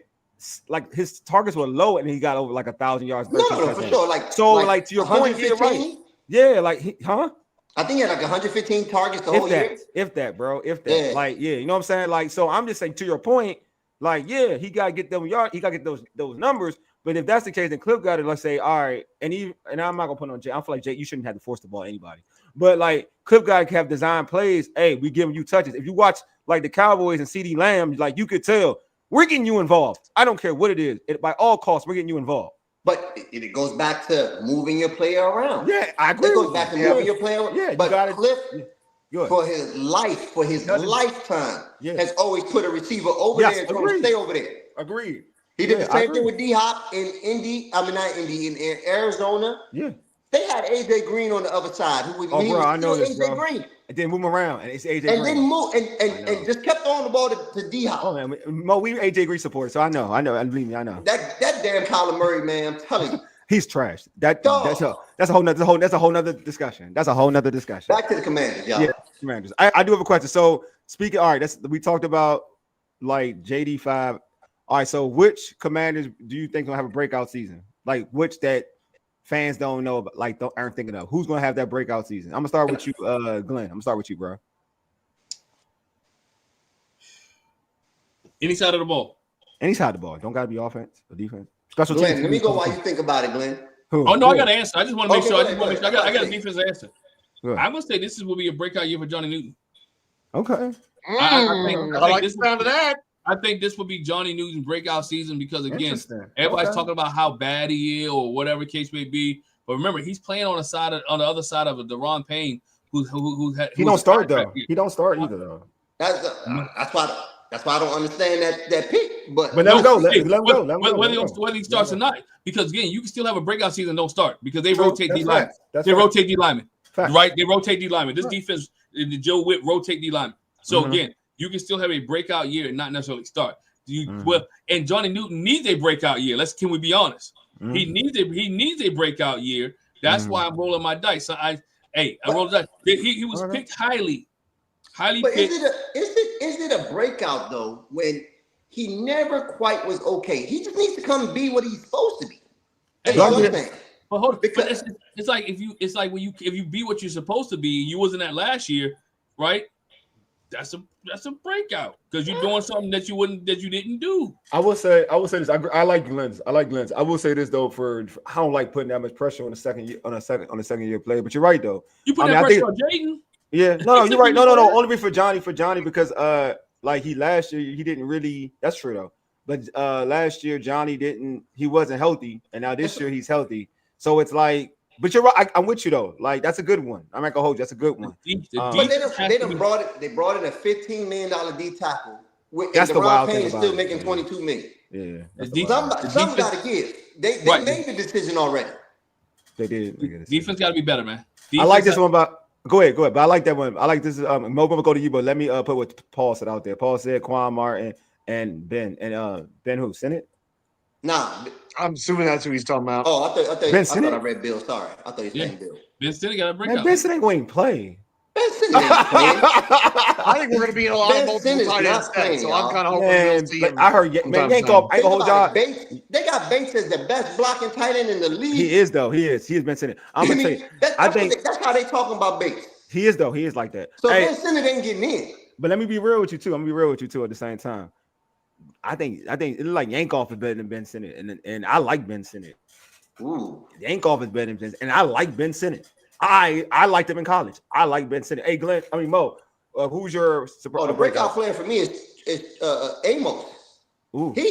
like his targets were low and he got over like 1,000 yards. No, for sure. Like to your point, yeah, right. Yeah, like I think he had like 115 targets the whole year. If that, bro. Like, yeah, you know what I'm saying? Like, so I'm just saying to your point, like, yeah, he gotta get them yards, he gotta get those numbers. But if that's the case, then Cliff got it. Let's say, all right, and I'm not gonna put on Jay. I feel like Jay, you shouldn't have to force the ball on anybody. But like Cliff got to have design plays. Hey, we giving you touches. If you watch like the Cowboys and CeeDee Lamb, like you could tell we're getting you involved. I don't care what it is. By all costs, we're getting you involved. But it goes back to moving your player around. Yeah, I agree. It goes back to moving your player around. Yeah, but Cliff, for his lifetime, has always put a receiver over there and told him to stay over there. Agreed. He did the same thing with D-Hop in Arizona. Yeah. They had AJ Green on the other side. I know this, AJ Green. And then move him around, and it's AJ Green. And then move and just kept throwing the ball to D-Hop. Oh man, Mo, we AJ Green supporters, so I know. Believe me, I know. That damn Kyler Murray, man, I'm telling you. He's trash. That's a whole nother discussion. That's a whole nother discussion. Back to the Commanders, y'all. Yeah, Commanders. I do have a question. So speaking, all right, we talked about like JD5. All right, so which Commanders do you think gonna have a breakout season? Like which that fans don't know, but like aren't thinking of? Who's gonna have that breakout season? I'm gonna start with you, Glenn. I'm gonna start with you, bro. Any side of the ball. Any side of the ball. Don't gotta be offense or defense. Special Glenn, teams. let me go while you think about it, Glenn. Who? Oh no, I got an answer. I just want to make sure. I got a defense answer. I'm gonna say this will be a breakout year for Johnny Newton. Okay. I like the sound of that. I think this will be Johnny Newton's breakout season because again, everybody's talking about how bad he is or whatever case may be. But remember, he's playing on the other side of a Deron Payne who he don't start though. He don't start either though. That's why I don't understand that pick. But let him go. Let him go. Whether he starts or not, because again, you can still have a breakout season and don't start because they rotate D linemen. They rotate D linemen, right? They rotate D linemen. This defense, the Joe Whitt rotate D linemen. So again, you can still have a breakout year and not necessarily start. Well, and Johnny Newton needs a breakout year. Can we be honest? He needs a breakout year. That's why I'm rolling my dice. So I rolled the dice. He was picked highly but picked. Is it a breakout though when he never quite was okay? He just needs to come be what he's supposed to be. That's what I'm saying. But hold on, because it's like if you be what you're supposed to be, you wasn't that last year, right? That's a breakout because you're doing something that you didn't do. I will say this. I like Glenn's. I will say this though. I don't like putting that much pressure on a second year player. But you're right though. You put that pressure on Jaden. Yeah, no, you're right. No. Only for Johnny because like last year he didn't really. That's true though. But last year he wasn't healthy, and now this year he's healthy. So it's like. But you're right. I'm with you though. Like that's a good one. I'm not gonna hold you. That's a good one. But they brought in a $15 million D tackle. That's the wild thing about still making $22 million. Yeah. Some got to give. They made the decision already. They did. Defense got to be better, man. I like this one, but go ahead. But I like that one. I like this. Mo, gonna go to you, but let me put what Paul said out there. Paul said Quan Martin and Ben who Senate. Nah, I'm assuming that's who he's talking about. Oh, I thought I read Bill. Sorry, I thought he was saying Bill. Ben Sinnott got a breakout. Man, Ben Sinnott ain't going to play. Ben Sinnott ain't playing. I think we're going to be in a lot of multiple tight end sets, so I'm kind of hoping we'll see him. I heard, man, Yankoff, I hold y'all. They got Bates as the best blocking tight end in the league. He is, though. He is. He has Ben Sinnott. I'm going to tell you. That's how they talking about Bates. He is, though. He is like that. So Ben Sinnott ain't getting in. But let me be real with you, too. I'm going to be real with you, too, at the same time. I think it look like Yankoff is better than Ben Sinnott, and I like Ben Sinnott. Ooh, Yankoff is better than Ben, and I like Ben Sinnott. I liked him in college. I like Ben Sinnott. Hey, Glenn, Mo, who's your the breakout player for me is Amos. Ooh, He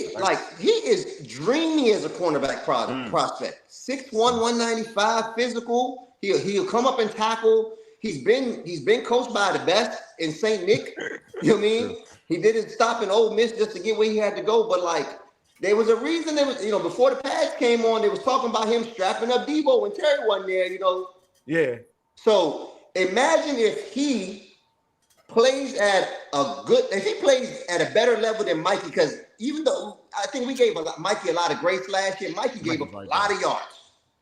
is dreamy as a cornerback prospect. 6'1", 195, physical. He'll come up and tackle. He's been coached by the best in St. Nick. You know what I mean? He didn't stop in Ole Miss just to get where he had to go, but like there was a reason. There was, before the pads came on, they was talking about him strapping up Debo when Terry wasn't there. Yeah. So imagine if he plays at a better level than Mikey, because even though I think we gave Mikey a lot of grace last year, Mikey gave up a lot of yards.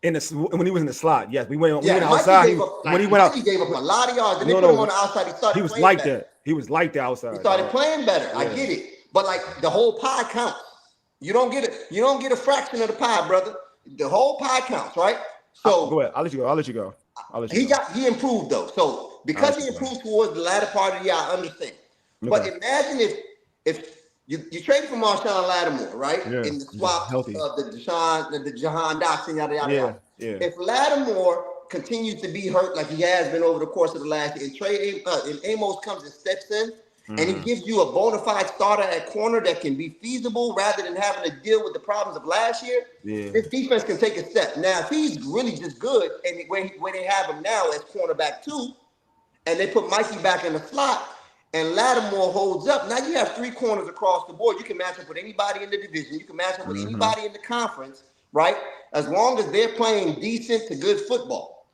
When he was in the slot, yes, we went Mikey outside. Gave up, Mikey gave up a lot of yards. Then they put him on the outside. He was like that. He was like the outside. He started playing better. Yeah. I get it, but like the whole pie counts. You don't get it. You don't get a fraction of the pie, brother. The whole pie counts, right? So go ahead. I'll let you go. He improved though. So because he improved towards the latter part of the year, I understand. Okay. But imagine if you traded for Marshawn Lattimore, right? Yeah. In the swap of the Jahan Dotson, yada yada yada. Yeah. If Lattimore continues to be hurt like he has been over the course of the last year, and Amos comes and steps in, and he gives you a bona fide starter at corner that can be feasible rather than having to deal with the problems of last year, this defense can take a step. Now, if he's really just good, and where they have him now as cornerback 2, and they put Mikey back in the slot, and Lattimore holds up, now you have 3 corners across the board. You can match up with anybody in the division. You can match up with anybody in the conference, right? As long as they're playing decent to good football.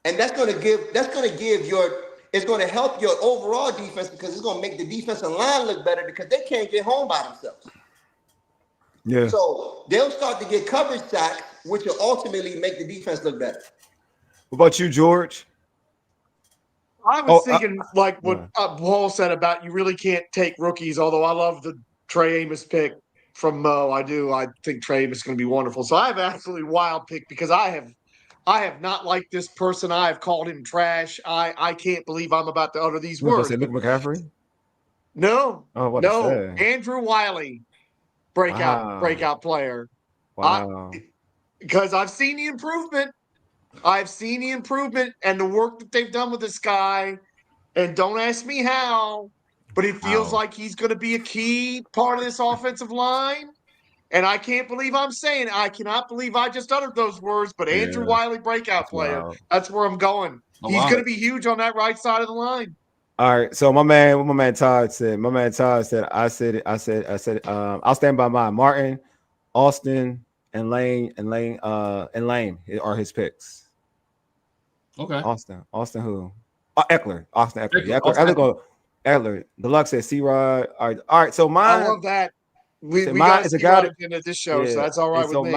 And it's going to help your overall defense, because it's going to make the defensive line look better because they can't get home by themselves. Yeah. So they'll start to get coverage sacks, which will ultimately make the defense look better. What about you, George? I was thinking like what Wole said about you really can't take rookies, although I love the Trey Amos pick from Mo. I do. I think Trey Amos is going to be wonderful. So I have an absolutely wild pick because I have not liked this person. I have called him trash. I can't believe I'm about to utter these words. Say Luke McCaffrey? No. Andrew Wiley, breakout player. Wow. Because I've seen the improvement. And the work that they've done with this guy. And don't ask me how, but it feels like he's going to be a key part of this offensive line. And I can't believe I cannot believe I just uttered those words, but Andrew Wiley, breakout player. Wild. That's where I'm going. He's going to be huge on that right side of the line. All right. So what my man Todd said, I'll stand by mine. Martin, Austin, and Lane are his picks. Okay. Austin who? Eckler. Austin Eckler. Eckler. Deluxe said C-Rod. All right. So mine. I love that. We got a guy at the end of this show, so that's all right with me.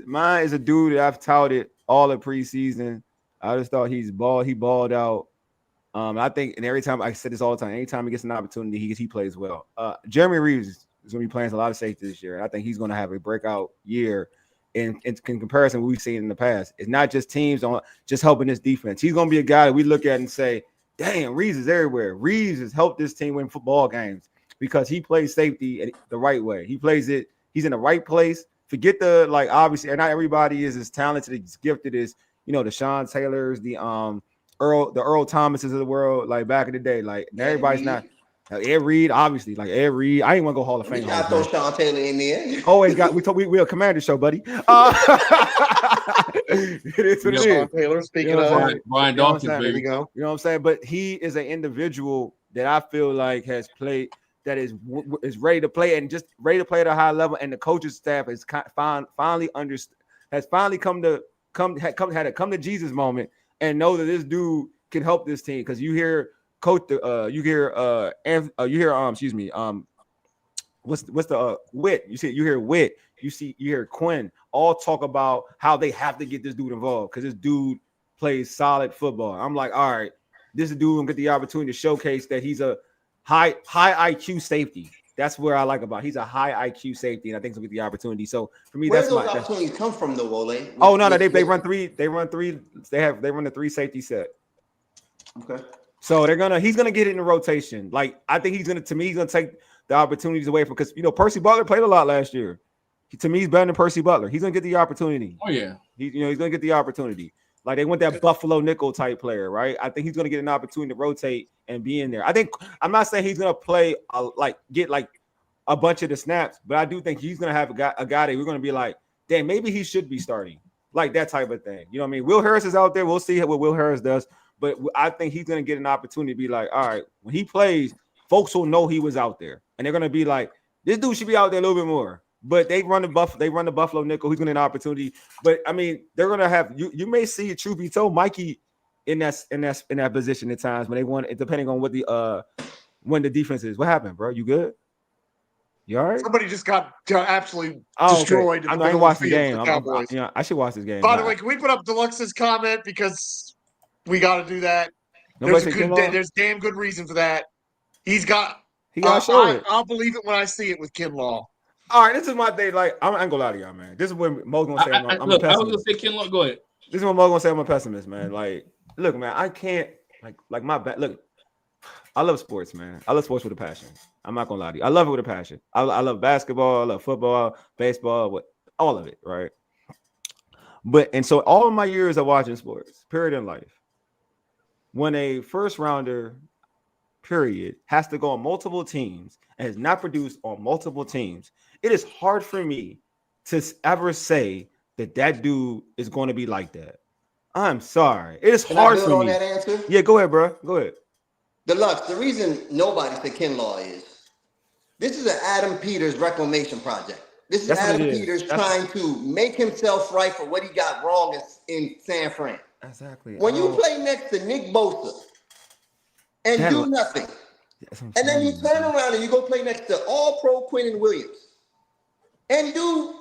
Mine is a dude that I've touted all the preseason. I just thought he balled out. I think, and every time I said this all the time, anytime he gets an opportunity, he plays well. Jeremy Reeves is going to be playing a lot of safety this year, and I think he's going to have a breakout year in comparison to what we've seen in the past. It's not just teams on just helping this defense. He's going to be a guy that we look at and say, damn, Reeves is everywhere. Reeves has helped this team win football games because he plays safety the right way. He plays it. He's in the right place. Forget obviously, not everybody is as talented, as gifted as, the Sean Taylors, the Earl Thomases of the world, like back in the day. Like everybody's not. Ed Reed, obviously, Ed Reed. I ain't want to go Hall of Fame. I throw Sean Taylor in there. Always got. We're a commander show, buddy. It is what it is. Sean Taylor, speaking of Brian Dawkins, baby. There you go. You know what I'm saying? But he is an individual that I feel like has played, that is ready to play, and just ready to play at a high level. And the coaching staff has finally come to Jesus moment and know that this dude can help this team, because you hear. What's the Witt? You hear Witt. You hear Quinn all talk about how they have to get this dude involved because this dude plays solid football. I'm like, all right, this dude will get the opportunity to showcase that he's a high IQ safety. That's where I like about it. He's a high IQ safety, and I think he'll get the opportunity. So for me, that's those opportunities come from the Wole. They run the 3 safety set. Okay. So he's gonna get it in the rotation. Like, I think he's gonna take the opportunities away from, because Percy Butler played a lot last year. To me, he's better than Percy Butler. He's gonna get the opportunity. Oh yeah. He's gonna get the opportunity. Like they want that Buffalo nickel type player, right? I think he's going to get an opportunity to rotate and be in there. I'm not saying he's going to play get like a bunch of the snaps, but I do think he's going to have a guy that we're going to be like, damn, maybe he should be starting, like that type of thing. You know what I mean? Will Harris is out there. We'll see what Will Harris does, but I think he's going to get an opportunity to be like, all right, when he plays, folks will know he was out there, and they're going to be like, this dude should be out there a little bit more. But they run the Buffalo nickel. He's going to get an opportunity. But I mean, they're going to have you may see, truth be told, Mikey in that position at times when they want it, depending on what when the defense is. What happened, bro? You good? You all right? Somebody just got absolutely destroyed. Okay. I ain't watched the game. I should watch this game. By the way, can we put up Deluxe's comment because we got to do that? There's damn good reason for that. He got to show it. I'll believe it when I see it with Kinlaw. All right, this is my day. Like, I ain't gonna lie to y'all, man. This is when Mo's gonna say I'm a pessimist. I was gonna say Kinlaw. Go ahead. This is when Mo's gonna say I'm a pessimist, man. Like, look, man, I can't like my bad. Look, I love sports, man. I love sports with a passion. I'm not gonna lie to you. I love it with a passion. I love basketball, I love football, baseball, all of it, right? And so all of my years of watching sports, period in life, when a first rounder, period, has to go on multiple teams and has not produced on multiple teams, it is hard for me to ever say that dude is going to be like that. I'm sorry. It is hard for me. That answer? Yeah, go ahead, bro. Go ahead. Deluxe, the reason nobody said Kinlaw is this is an Adam Peters reclamation project. This is Adam Peters trying to make himself right for what he got wrong in San Fran. Exactly. When you play next to Nick Bosa and do nothing, and then you turn around and you go play next to All-Pro Quinnen Williams and do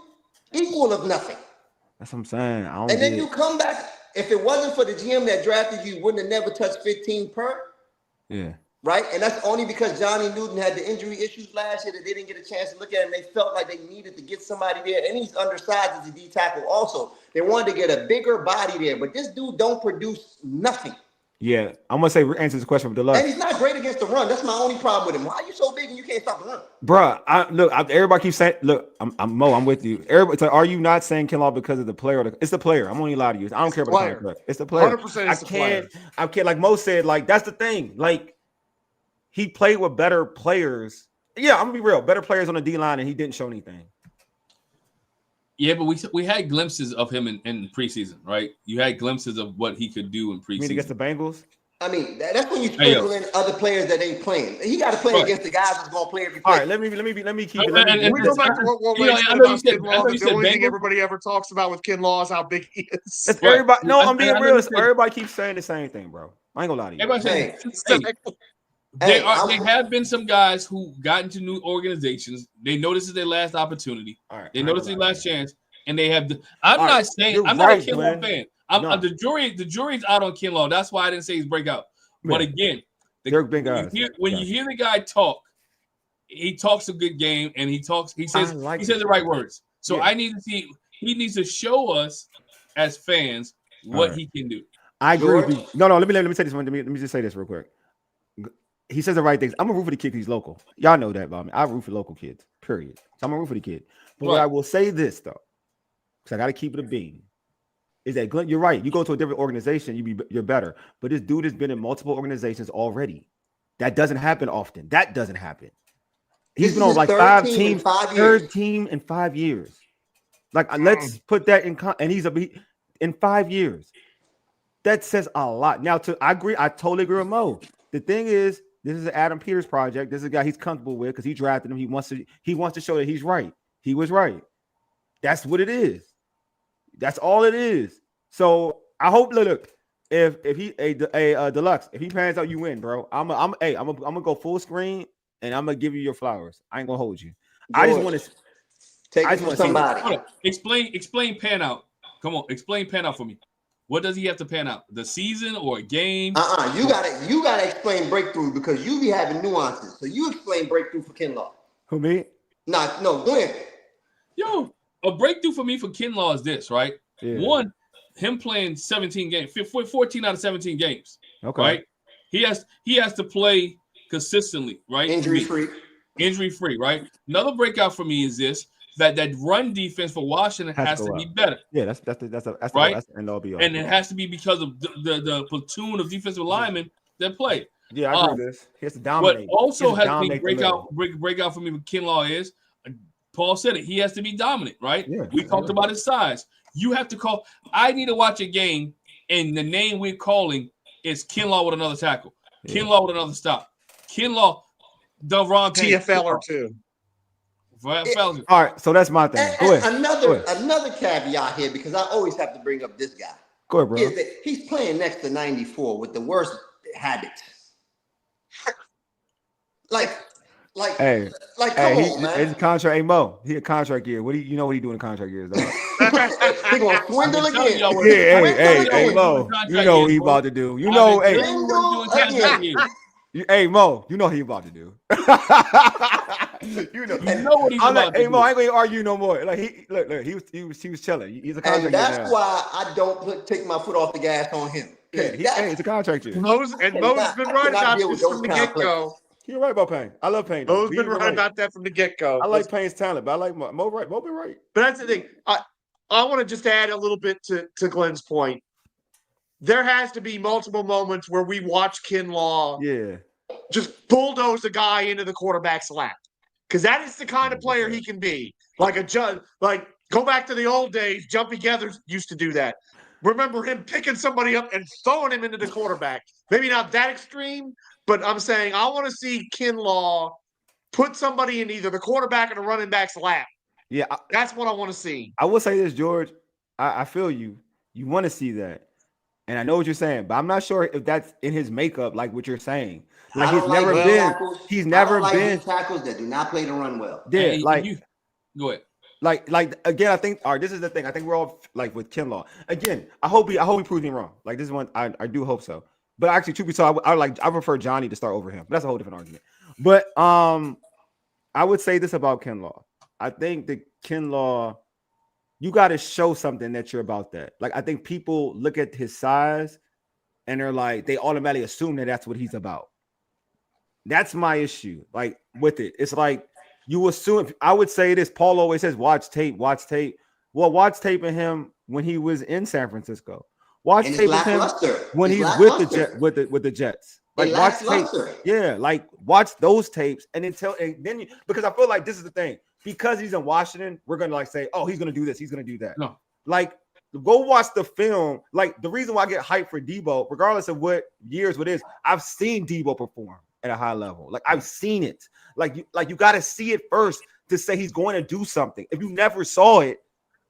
equal of nothing. That's what I'm saying. And then you come back. If it wasn't for the GM that drafted you, wouldn't have never touched 15 per. Yeah. Right? And that's only because Johnny Newton had the injury issues last year that they didn't get a chance to look at him. They felt like they needed to get somebody there. And he's undersized as a D tackle also. They wanted to get a bigger body there. But this dude don't produce nothing. Yeah, I'm gonna say answer this question with Deluxe. And he's not great against the run. That's my only problem with him. Why are you so big and you can't stop the run? Bruh, everybody keeps saying, look, I'm Mo, I'm with you. Everybody, so are you not saying Kinlaw because of the player? It's the player. I'm only allowed to use. I don't care about the contract. It's the player. 100% I can't, like Mo said, like that's the thing. Like he played with better players. Yeah, I'm gonna be real. Better players on the D line, and he didn't show anything. Yeah, but we had glimpses of him in preseason, right? You had glimpses of what he could do in preseason. You mean against the Bengals? I mean, that's when you sprinkle in other players that ain't playing. He got to play against the guys that's going to play every play. All right, let me keep it. Can we go back to what Ray said about Kinlaw? The only thing everybody ever talks about with Kinlaw is how big he is. That's everybody. No, I'm being real. Everybody keeps saying the same thing, bro. I ain't gonna lie to you. Everybody saying, there have been some guys who got into new organizations. They noticed it's their last opportunity. They noticed their last chance, and they have. I'm not saying I'm not a Kinlaw fan. The jury's out on Kinlaw. That's why I didn't say he's breakout. But again, when you hear the guy talk, he talks a good game, and he says the right words. So I need to see. He needs to show us as fans what he can do. I agree with you. No. Let me say this one. Let me just say this real quick. He says the right things. I'm gonna root for the kid because he's local. Y'all know that about me. I root for local kids. Period. So I'm gonna root for the kid. But what I will say this though, because I got to keep it a beam, is that Glen, you're right. You go to a different organization, you're better. But this dude has been in multiple organizations already. That doesn't happen often. That doesn't happen. He's been on like 5 teams, third team in 5 years. Like let's put that in. And he's in 5 years. That says a lot. Now, I agree. I totally agree with Mo. The thing is, this is an Adam Peters project. This is a guy he's comfortable with because he drafted him. He wants to show that he's right. He was right. That's what it is. That's all it is. So I hope. Look, if he Deluxe, if he pans out, you win, bro. I'm gonna go full screen and I'm gonna give you your flowers. I ain't gonna hold you. George, I just want to take it from somebody. Explain pan out. Come on, explain pan out for me. What does he have to pan out? The season or a game? You gotta explain breakthrough because you be having nuances. So you explain breakthrough for Kinlaw. Who, me? No, go ahead. Yo, a breakthrough for me for Kinlaw is this, right? Yeah. One, him playing 17 games, 14 out of 17 games. Okay. Right? He has to play consistently, right? Injury free, right? Another breakout for me is this. that run defense for Washington has to be better. Yeah, that's right. That's the end all be all. And it has to be because of the platoon of defensive linemen that play. Yeah, I agree with this. He has to dominate. What also has to be breakout for me with Kinlaw is, Paul said it, he has to be dominant, right? Yeah, we talked about his size. You have to call. I need to watch a game, and the name we're calling is Kinlaw with another tackle. Yeah. Kinlaw with another stop. Kinlaw, Devron TFL or two. All right, so that's my thing. Go ahead. Another caveat here, because I always have to bring up this guy. Go ahead, bro. Is that he's playing next to 94 with the worst habits. Hey, come on, man. It's a contract. Hey, Mo, he a contract year. You know what he doing in contract years, though? He gonna swindle again. Hey, Mo, you know what he about to do. You know, hey, Mo, you know what he about to do. you know what he's about to do. Hey, Mo, I ain't gonna argue no more. Like he was chilling. He's a contract. And that's why I don't take my foot off the gas on him. Yeah, it's a contract year. Mo's been right about this from the get-go. You're right about Payne. I love Payne. Mo's been right about that from the get-go. I like Payne's talent, but I like Mo right. Mo been right. But that's the thing. I want to just add a little bit to Glen's point. There has to be multiple moments where we watch Kinlaw just bulldoze a guy into the quarterback's lap. Because that is the kind of player he can be. Like go back to the old days, Jumpy Geathers used to do that. Remember him picking somebody up and throwing him into the quarterback. Maybe not that extreme, but I'm saying I want to see Kinlaw put somebody in either the quarterback or the running back's lap. Yeah. That's what I want to see. I will say this, George. I feel you. You want to see that. And I know what you're saying, but I'm not sure if that's in his makeup, like what you're saying. Like he's never been tackles that do not play the run well. Yeah, go ahead. Like again, I think this is the thing. I think we're all like with Kinlaw. Again, I hope he proves me wrong. Like this is one I do hope so. But actually, truth be told, I prefer Johnny to start over him. But that's a whole different argument. But I would say this about Kinlaw. I think that Kinlaw, you got to show something that you're about that. Like I think people look at his size and they're like, they automatically assume that that's what he's about. That's my issue. Like with it, it's like you assume. I would say this. Paul always says, "Watch tape, watch tape." Well, watch tape of him when he was in San Francisco. Watch tape of him when he's with the Jets. Like watch tape. Yeah, like watch those tapes and then because I feel like this is the thing. Because he's in Washington, we're gonna like say, "Oh, he's gonna do this, he's gonna do that." No, like go watch the film. Like the reason why I get hyped for Debo, regardless of what years it is, I've seen Debo perform at a high level. Like I've seen it. Like you got to see it first to say he's going to do something. If you never saw it,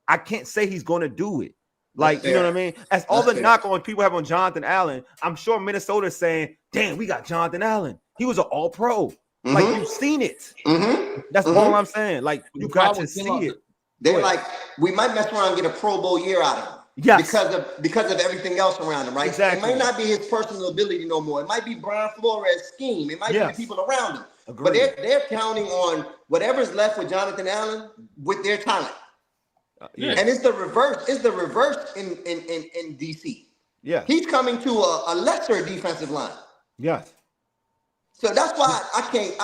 I can't say he's going to do it. Like, you know what I mean? As all the knock on people have on Jonathan Allen, I'm sure Minnesota's saying, "Damn, we got Jonathan Allen. He was an all-pro." Mm-hmm. Like you've seen it. Mm-hmm. That's all I'm saying. Like you got to see it. They're like, we might mess around and get a Pro Bowl year out of him. Yes. Because of everything else around him, right? Exactly. It might not be his personal ability no more. It might be Brian Flores' scheme. It might be the people around him. Agreed. But they're counting on whatever's left with Jonathan Allen with their talent. And it's the reverse. It's the reverse in DC. Yeah. He's coming to a lesser defensive line. Yes. So that's why I can't.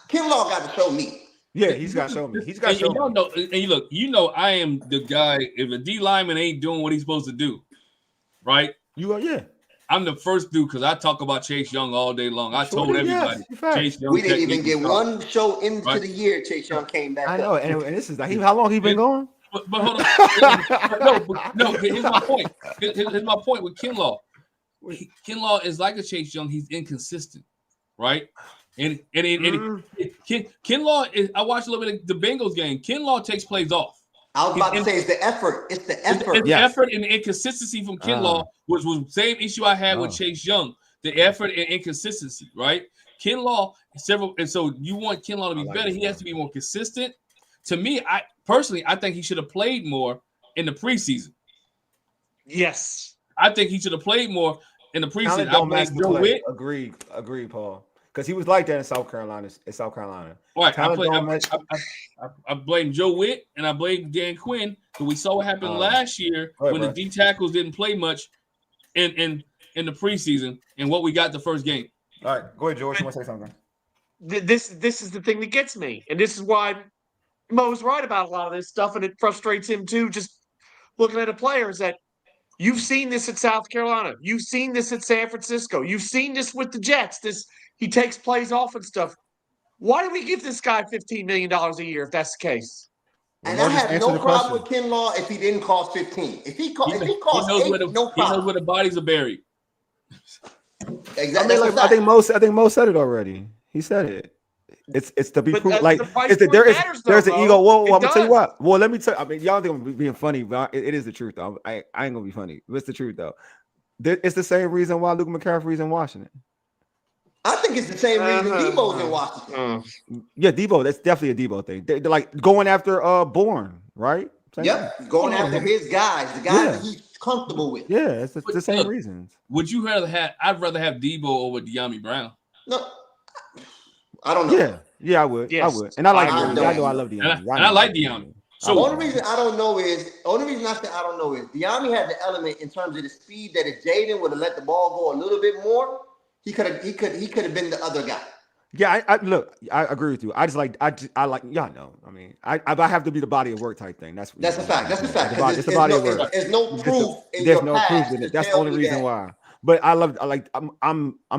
Kinlaw got to show me. Yeah, he's got to show me. He's got to show me. And look, I am the guy. If a D lineman ain't doing what he's supposed to do, right? You are, yeah. I'm the first dude because I talk about Chase Young all day long. I told everybody. Chase Young. We didn't even get one show into the year. Chase Young came back. I know, and this is like how long he been going? But hold on. No. Here's my point. Here's my point with Kinlaw. Kinlaw is like a Chase Young. He's inconsistent, right? And Kinlaw is. I watched a little bit of the Bengals game. Kinlaw takes plays off. I was about to say it's the effort. It's the effort. It's the effort and the inconsistency from Kinlaw, which was the same issue I had with Chase Young. The effort and inconsistency, right? Kinlaw and so you want Kinlaw to be better. He has to be more consistent. To me, I think he should have played more in the preseason. Yes, I think he should have played more in the preseason. Agreed, Paul. Because he was like that in South Carolina. Right. I blame Joe Witt and I blame Dan Quinn because we saw what happened last year when the D tackles didn't play much in the preseason and what we got the first game. All right, go ahead, George. You want to say something? This is the thing that gets me, and this is why Mo's right about a lot of this stuff, and it frustrates him too. Just looking at the players that you've seen this at South Carolina, you've seen this at San Francisco, you've seen this with the Jets. He takes plays off and stuff. Why do we give this guy $15 million a year if that's the case? And I have no problem with Kinlaw if he didn't cost 15. If he cost 8, no problem. He knows where the bodies are buried. Exactly. I think Mo said it already. He said it. It's to be proved. Like there's an ego. Whoa, I'm gonna tell you what. Well, let me tell you. I mean, y'all think I'm being funny, but it is the truth though. I ain't gonna be funny. It's the truth though. It's the same reason why Luke McCaffrey's in Washington. I think it's the same reason Debo's in Washington. Yeah, Debo. That's definitely a Debo thing. They're like going after Bourne, right? Going after his guys, the guys that he's comfortable with. Yeah, it's the same reasons. Would you rather have? I'd rather have Debo over De'Ami Brown. No, I don't know. Yeah, I would. Yes. I would. And I like De'Ami. I know I love De'Ami. And I like De'Ami. So the only reason I don't know is De'Ami has the element in terms of the speed that if Jaden would have let the ball go a little bit more, he could have been the other guy. Yeah, I agree with you. I like y'all know. I mean, I have to be the body of work type thing. That's a fact. That's a fact. It's the body of work. There's no proof. There's no proof in it. That's the only reason why. But I'm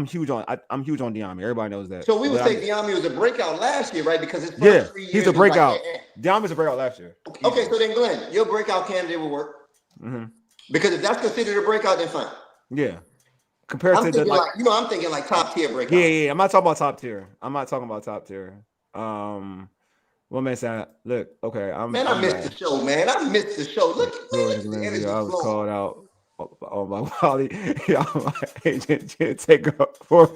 huge on De'Ami. Everybody knows that. So we would say De'Ami was a breakout last year, right? Because his first 3 years, he's a breakout. De'Ami's a breakout last year. Okay, so then Glenn, your breakout candidate will work. Mm-hmm. Because if that's considered a breakout, then fine. Yeah. Compared to I'm thinking like top tier breakout. Yeah. I'm not talking about top tier. One man said, "Look, okay, I missed the show, man. I missed the show. Look, I was called out." Oh my Wally, my agent did take up for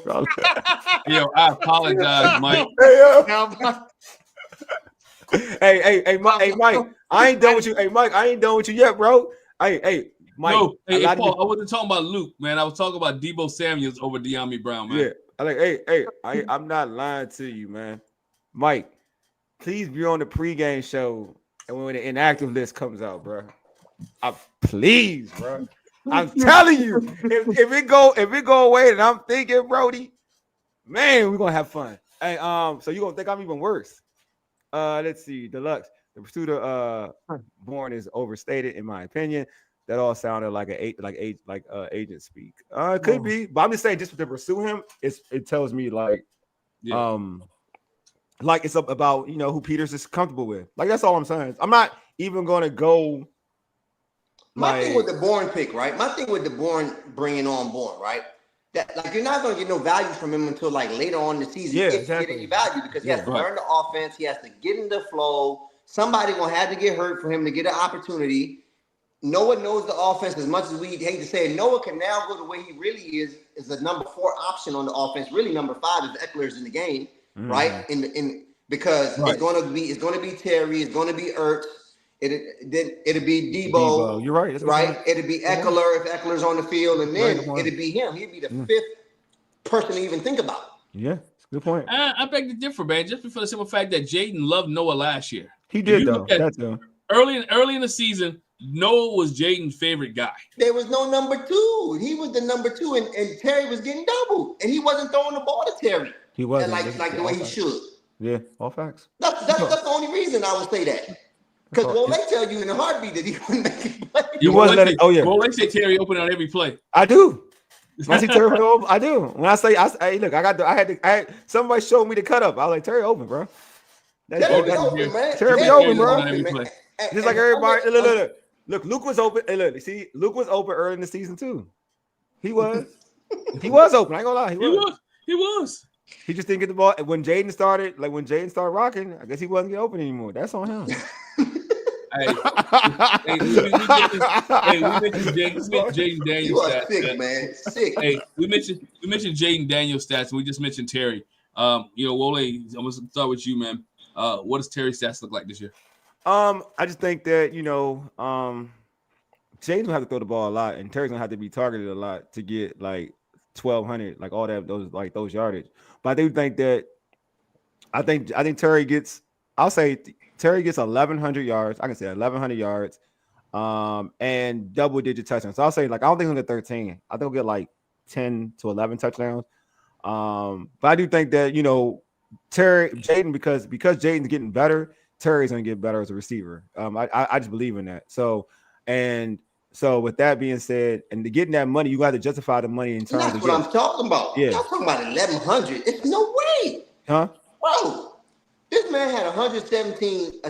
Yo, I apologize, Mike. Hey, Mike, I ain't done with you. Hey, Mike, I ain't done with you yet, bro. Hey, Mike. No, Paul, I wasn't talking about Luke, man. I was talking about Debo Samuels over De'Ami Brown, man. Yeah, I'm not lying to you, man. Mike, please be on the pregame show and when the inactive list comes out, bro. Please, bro. I'm telling you, if it go away, and I'm thinking, Brody, man, we're gonna have fun. Hey, so you gonna think I'm even worse? Let's see, Deluxe. The pursuit of Bourne is overstated, in my opinion. That all sounded like agent speak. It could be, but I'm just saying, just to pursue him, it tells me like it's about who Peters is comfortable with. Like that's all I'm saying. I'm not even gonna go. My thing with the Bourne pick, right? My thing with the Bourne bringing on Bourne, right? That like you're not going to get no value from him until like later on in the season. Yeah, if you get any value because he has to learn the offense. He has to get in the flow. Somebody going to have to get hurt for him to get an opportunity. Noah knows the offense as much as we hate to say it. Noah can now go the way he really is a number 4 option on the offense. Really, number 5 if Eckler's in the game, right? Because it's going to be Terry, it's going to be Ertz. It'll be Debo. You're right. Right? It'll be Eckler if Eckler's on the field, and then it'll be him. He'd be the 5th person to even think about. Yeah, good point. I beg to differ, man. Just for the simple fact that Jaden loved Noah last year. He did though. That's early in the season. Noah was Jaden's favorite guy. There was no number 2. He was the number 2, and Terry was getting doubled, and he wasn't throwing the ball to Terry. He wasn't like the way he should. Yeah, all facts. That's the only reason I would say that. Because Wole tell you in a heartbeat that he wouldn't make it play. Wole say Terry open on every play. I do. When I see Terry open, I do. When I say, look, I had somebody showed me the cut up. I was like, Terry open, bro. Terry be open, man. Terry be open, bro. Just like everybody. Look, Luke was open. Hey, look, see, Luke was open early in the season too. He was. He was open. I ain't gonna lie. He was. He just didn't get the ball. When Jaden started rocking, I guess he wasn't getting open anymore. That's on him. We mentioned Jaden Daniels. You are sick, man. Sick. Hey, we mentioned Jaden Daniels stats, and we just mentioned Terry. Wole, I'm gonna start with you, man. What does Terry's stats look like this year? I just think that Jaden's gonna have to throw the ball a lot, and Terry's gonna have to be targeted a lot to get like 1,200, like all that those yardage. But I do think that I think Terry gets. I'll say Terry gets 1,100 yards. I can say 1,100 yards, and double-digit touchdowns. So I'll say I don't think he'll get 13. I think he'll get like 10 to 11 touchdowns. But I do think that Jaden because Jaden's getting better. Terry's gonna get better as a receiver. I just believe in that. So with that being said, and to getting that money, you got to justify the money in terms That's of what I'm talking about. Yeah. Y'all talking about 1,100. It's no way. Huh? Bro, this man had 117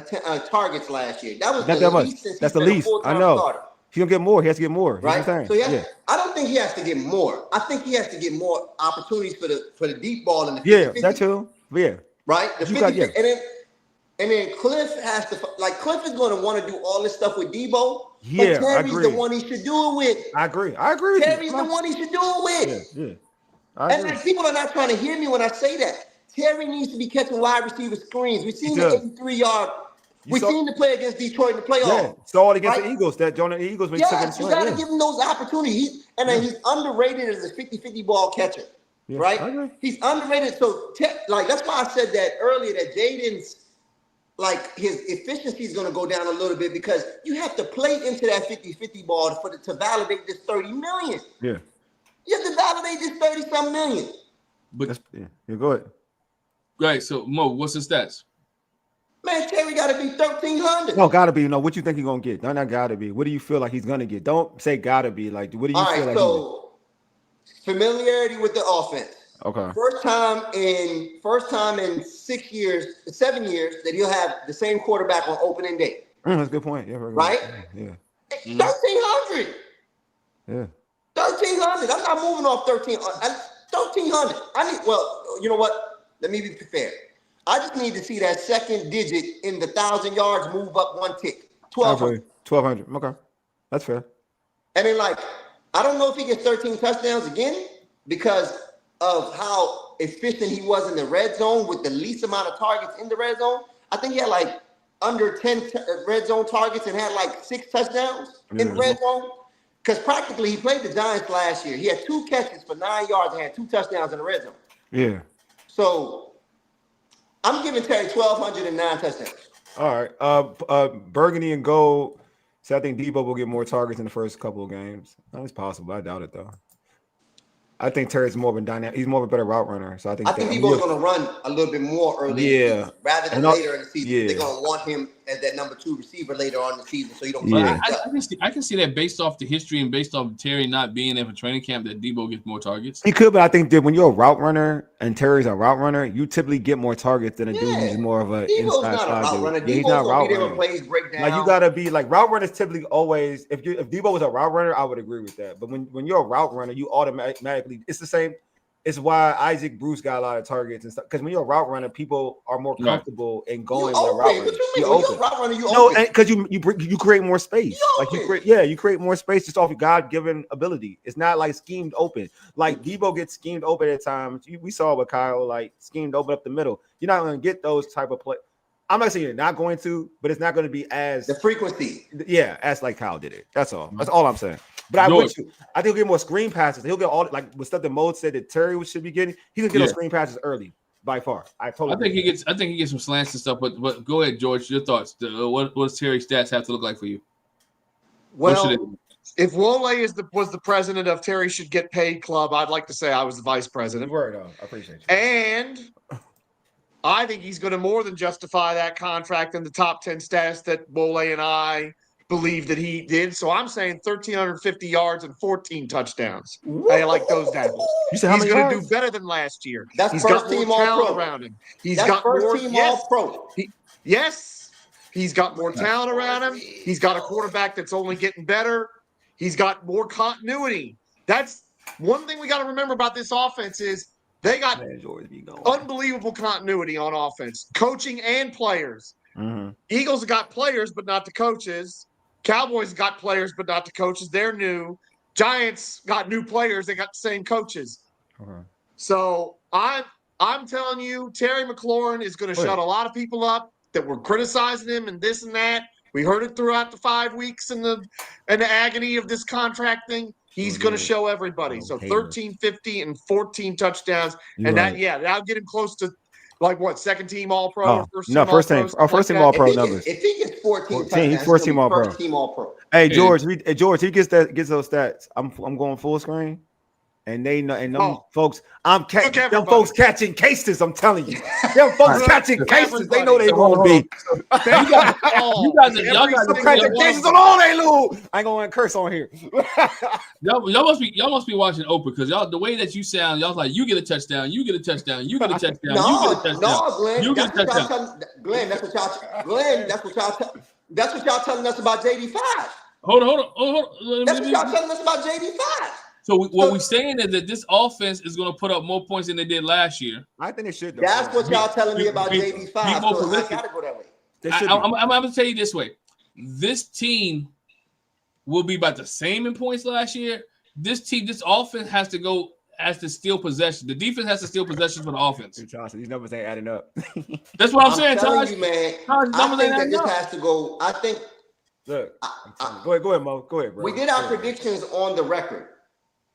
targets last year. That was Not the that much. least since That's he's the been least. a full-time I know. starter. He's gonna get more. He has to get more. Right? So yeah. I don't think he has to get more. I think he has to get more opportunities for the deep ball in the 50-50. Yeah, that too. Yeah. Right? The 50, got, yeah. And then Cliff has to, like, Cliff is going to want to do all this stuff with Debo. Yeah, but I Terry's agree. the one he should do it with. I agree with Terry's you. the one he should do it with. Yeah. And like, people are not trying to hear me when I say that. Terry needs to be catching wide receiver screens. We've seen the 83-yard. We've seen the play against Detroit in the playoffs. Yeah, saw it against the Eagles. That Jonah Eagles when he took it. You got to give him those opportunities. He's underrated as a 50-50 ball catcher. Yeah, right? He's underrated. So, that's why I said that earlier, that Jaden's, like, his efficiency is going to go down a little bit because you have to play into that 50-50 ball to validate this $30 million. Yeah. You have to validate this 30-some million. But go ahead. Right. So, Mo, what's the stats? Man, Terry got to be 1,300. No, got to be. No, what you think he's going to get? No, not got to be. What do you feel like he's going to get? Don't say got to be. Like, what do you feel like? So, familiarity with the offense. Okay. First time in 7 years that he'll have the same quarterback on opening day. That's a good point. Yeah, right? Yeah. 1,300. Yeah. 1,300. I'm not moving off 1,300. You know what? Let me be fair. I just need to see that second digit in the 1,000 yards move up one tick. 1,200. 1,200. Okay. That's fair. And then, I don't know if he gets 13 touchdowns again because of how efficient he was in the red zone with the least amount of targets in the red zone. I think he had under 10 red zone targets and had 6 touchdowns in the red zone. Because practically he played the Giants last year. He had 2 catches for 9 yards and had 2 touchdowns in the red zone. Yeah. So I'm giving Terry 1,209 touchdowns. All right. Burgundy and Gold. So I think Debo will get more targets in the first couple of games. It's possible. I doubt it though. I think Terry's more of a dynamic. He's more of a better route runner. So I think Debo's going to run a little bit more early in the season, rather than later in the season. Yeah. They're going to want him as that number 2 receiver later on in the season, so you don't. Yeah. I can see that based off the history and based off Terry not being there for training camp, that Debo gets more targets. He could, but I think that when you're a route runner and Terry's a route runner, you typically get more targets than a dude who's more of a Debo's inside not a route runner. Yeah, he's not a route runner. Plays break down. Like you gotta be route runners typically always. If Debo was a route runner, I would agree with that. But when you're a route runner, you automatically it's the same. It's why Isaac Bruce got a lot of targets and stuff. Because when you're a route runner, people are more comfortable in going with a route runner. You're open. Route runner, because you create more space. You create more space just off your God-given ability. It's not schemed open. Debo gets schemed open at times. We saw with Kyle schemed open up the middle. You're not going to get those type of play. I'm not saying you're not going to, but it's not going to be as the frequency. Yeah, as Kyle did it. That's all. That's all I'm saying. But I think he'll get more screen passes. He'll get all with stuff that Mode said that Terry should be getting. He's gonna get those screen passes early by far. I think he gets some slants and stuff. But go ahead, George. Your thoughts. What does Terry's stats have to look like for you? Well, if Wole was the president of Terry Should Get Paid Club, I'd like to say I was the vice president. Word on. I appreciate you. And I think he's going to more than justify that contract in the top 10 status that Wole and I believe that he did. So I'm saying 1,350 yards and 14 touchdowns. I like those data. You said how many yards? He's going to do better than last year. He's got more talent around him. He's got more All-Pro. Yes. He's got more talent around him. He's got a quarterback that's only getting better. He's got more continuity. That's one thing we got to remember about this offense is they got unbelievable continuity on offense, coaching and players. Mm-hmm. Eagles have got players, but not the coaches. Cowboys got players, but not the coaches. They're new. Giants got new players. They got the same coaches. Okay. So I'm telling you, Terry McLaurin is going to shut a lot of people up that were criticizing him and this and that. We heard it throughout the 5 weeks and the agony of this contract thing. He's going to show everybody. So 1,350 and 14 touchdowns. That'll get him close to second team All-Pro? First team All-Pro numbers. If he gets 14 he's first team All-Pro. First team All-Pro. Hey, George, he gets those stats. I'm going full screen. And they know, and them folks, them everybody. folks catching cases. I'm telling you, them folks catching cases. They know they won't be. Y'all guys are catching cases on all they lose. I ain't gonna curse on here. y'all must be watching Oprah because y'all the way that you sound, y'all like you get a touchdown, you get a touchdown, you get a touchdown, No, you get a touchdown. Glenn, you get a touchdown. Glenn, that's what y'all telling us about JD5. Hold on. That's what y'all telling us about JD5. So what we're saying is that this offense is going to put up more points than they did last year. I think they should. That's what y'all telling me about JD5. So I gotta go that way. I'm going to tell you this way: this team will be about the same in points last year. This offense has to steal possession. The defense has to steal possession for the offense. These numbers ain't adding up. That's what I'm saying, telling Taj. you, man. I think that this has to go. I think. Look, go ahead, Mo. Go ahead, bro. We did our predictions on the record.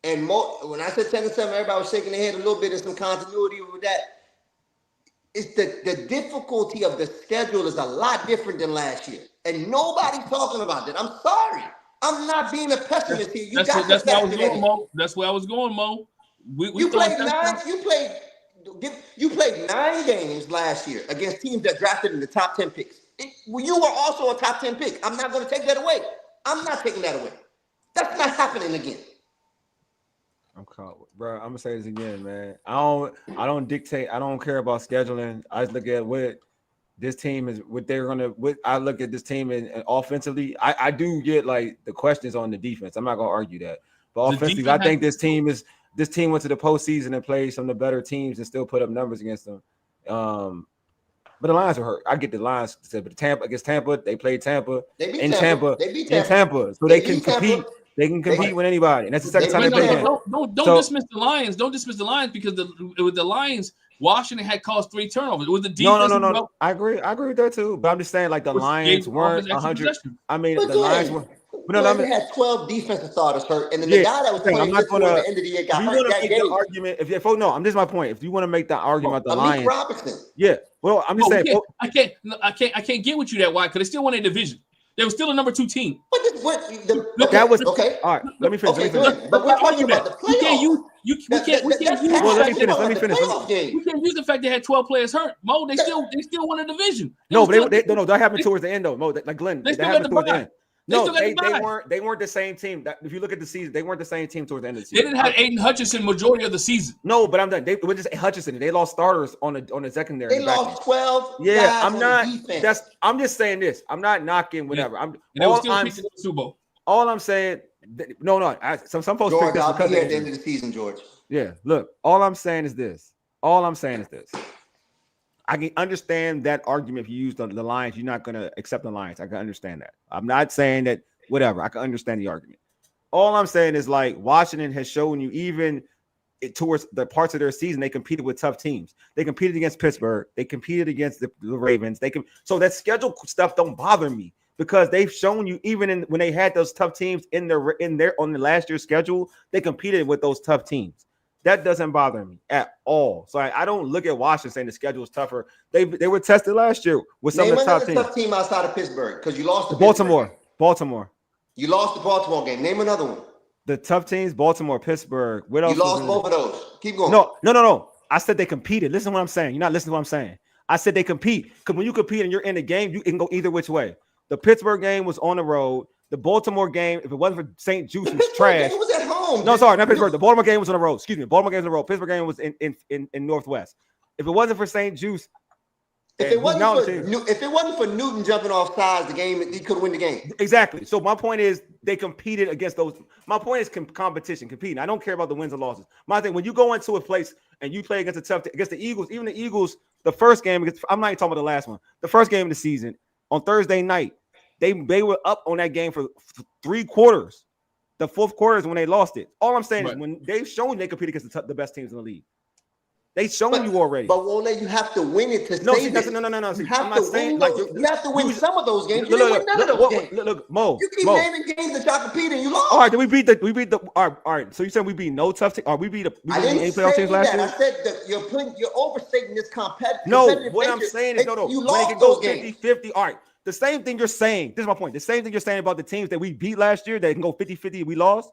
And when I said 10-7, everybody was shaking their head a little bit. There's some continuity with that. It's the difficulty of the schedule is a lot different than last year. And nobody's talking about that. I'm sorry. I'm not being a pessimist here. That's where I was going, Mo. That's where I was going, Mo. You played 9 games last year against teams that drafted in the top 10 picks. You were also a top 10 pick. I'm not going to take that away. I'm not taking that away. That's not happening again. I'm caught, bro. I'm gonna say this again, man. I don't dictate. I don't care about scheduling. I just look at what this team is. What they're gonna. What I look at this team and offensively. I do get like the questions on the defense. I'm not gonna argue that. But offensively, I think this team went to the postseason and played some of the better teams and still put up numbers against them. But the Lions were hurt. I get the Lions, but Tampa, they played Tampa in Tampa. So they can compete. They can compete with anybody, and that's the second time they played. Don't dismiss the Lions. Don't dismiss the Lions because with the Lions, Washington had caused 3 turnovers. With the defense, no. I agree with that too. But I'm just saying, like the Lions weren't 100. I mean, the Lions were. They had 12 defensive starters hurt, and then the guy that was playing at the end of the year got hurt that game. Argument, I'm just my point. If you want to make that argument about the Lions, Robinson. Yeah. Well, I'm just saying. I can't get with you that wide because they still won a division. They were still a number 2 team. That was okay. All right, let me finish. But we're talking about the playoffs. Let me finish. You can't use the fact they had 12 players hurt. Mo, they still won a division. That happened towards the end though. Mo, like Glen, that happened towards the end. No, they weren't the same team. If you look at the season, they weren't the same team towards the end of the season. They didn't have Aiden Hutchinson majority of the season. No, but I'm done. They were just Hutchinson. They lost starters on the secondary. They lost 12. Yeah, I'm not. I'm just saying this. I'm not knocking whatever. All I'm saying. No. Some folks George, pick this I'll because be here at the end of the season, George. Yeah. Look, all I'm saying is this. I can understand that argument. If you use the Lions, you're not going to accept the Lions. I can understand that. I'm not saying that whatever. I can understand the argument. All I'm saying is like Washington has shown you even towards the parts of their season, they competed with tough teams. They competed against Pittsburgh. They competed against the Ravens. So that schedule stuff don't bother me because they've shown you even when they had those tough teams on the last year's schedule, they competed with those tough teams. That doesn't bother me at all. So I don't look at Washington saying the schedule is tougher. They were tested last year with some of the top teams. Name another tough team outside of Pittsburgh because you lost to Baltimore. You lost the Baltimore game. Name another one. The tough teams, Baltimore, Pittsburgh. What else? You lost both of those. Keep going. No. I said they competed. Listen to what I'm saying. You're not listening to what I'm saying. I said they compete because when you compete and you're in the game, you can go either which way. The Pittsburgh game was on the road. The Baltimore game, if it wasn't for St. Juice, was trash. It was at home. No, sorry, not Pittsburgh. The Baltimore game was on the road. Excuse me. Baltimore game was on the road. Pittsburgh game was in Northwest. If it wasn't for St. Juice, if it wasn't for Newton jumping off sides, the game he could win the game. Exactly. So my point is they competed against those. My point is competition, competing. I don't care about the wins or losses. My thing, when you go into a place and you play against against the Eagles, even the Eagles, the first game I'm not even talking about the last one. The first game of the season on Thursday night. They were up on that game for 3 quarters. The fourth quarter is when they lost it. All I'm saying is when they've shown they compete against the best teams in the league. They've shown you already. But Wole, you have to win it to no. See, You have to win some of those games. You didn't win none of those games. Look, Mo. You keep naming games that y'all compete and you lost. All right, then we beat the. All right. So you said we beat no tough teams? We beat any playoff teams last year? I said that you're overstating this competitive. No, what I'm saying is no. You when lost it can go those games. 50-50. All right. The same thing you're saying. This is my point. The same thing you're saying about the teams that we beat last year that can go 50-50. We lost.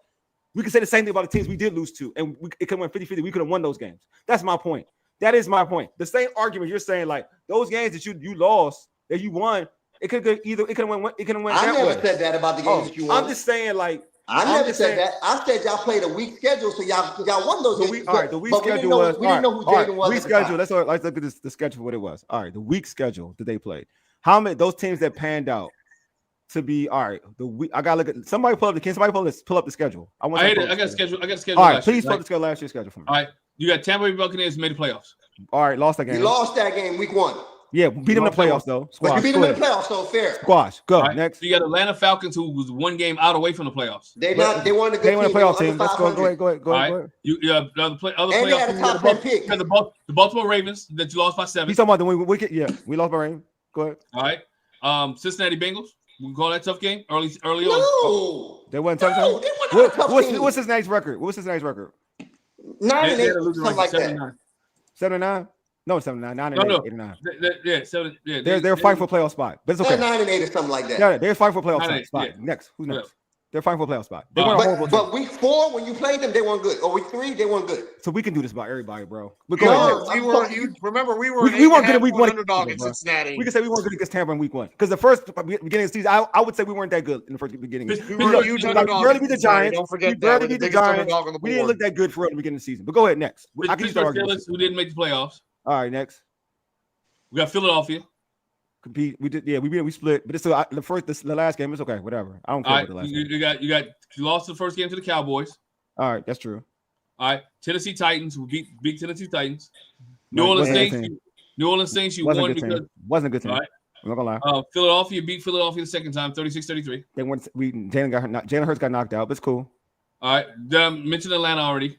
We can say the same thing about the teams we did lose to, and it could win 50-50. We could have won those games. That's my point. That is my point. The same argument you're saying, like those games that you lost, that you won, it could win. I never said that about the games that you won. I'm just saying, like I never said that. I said y'all played a weak schedule, so y'all won those games. All right, the weak schedule was. We didn't know who Jaden was. Weak schedule. Let's look at the schedule for what it was. All right, the weak schedule that they played. How many those teams that panned out to be all right? I gotta look at somebody pull up the schedule. I got a schedule. All right, please pull up the last year's schedule for me. All right, you got Tampa Bay Buccaneers made the playoffs. All right, lost that game. You lost that game week 1. Yeah, beat them in the playoffs though. Squash. But you beat them in the playoffs, so fair. Squash. Go next. You got Atlanta Falcons, who was one game out away from the playoffs. They won a good team. They playoff team. Let's go. Go ahead. All right. You other playoffs. And they had a top 10 pick. The Baltimore Ravens that you lost by 7. He's talking about the wicked. Yeah, we lost by Ravens. Go ahead. All right. Cincinnati Bengals. We can call that tough game early no. on. They won tough game. What's Cincinnati's record? What's Cincinnati's record? 9-8, something like that. 7-9. No, 7-9. 9-8. 8-9. Yeah, 7. Yeah, they're fighting for a playoff spot, but it's okay. 9-8 or something like that. Yeah, they're fighting for a playoff spot. Yeah. Next, who's next? They're fighting for a playoff spot. They won a horrible but week 4, when you played them, they weren't good. Or week 3, they weren't good. So we can do this about everybody, bro. We weren't good in week 1 underdog in Cincinnati. We can say we weren't good against Tampa in week 1 because the first beginning of the season, I would say we weren't that good in the first beginning. We were huge underdogs. We barely beat the Giants. Don't forget that. We didn't look that good for us at the beginning of the season. But go ahead next. I can start who didn't make the playoffs. All right, next. We got Philadelphia. Compete. We did. Yeah, we split. But it's still the last game is okay. Whatever. I don't care about the last game. You lost the first game to the Cowboys. All right, that's true. All right, Tennessee Titans. We beat Tennessee Titans. New Orleans Saints. You won because wasn't a good team. All right. I'm not gonna lie. Philadelphia beat Philadelphia the second time, 36-33. They won. Jalen Hurts got knocked out, but it's cool. All right. Mentioned Atlanta already.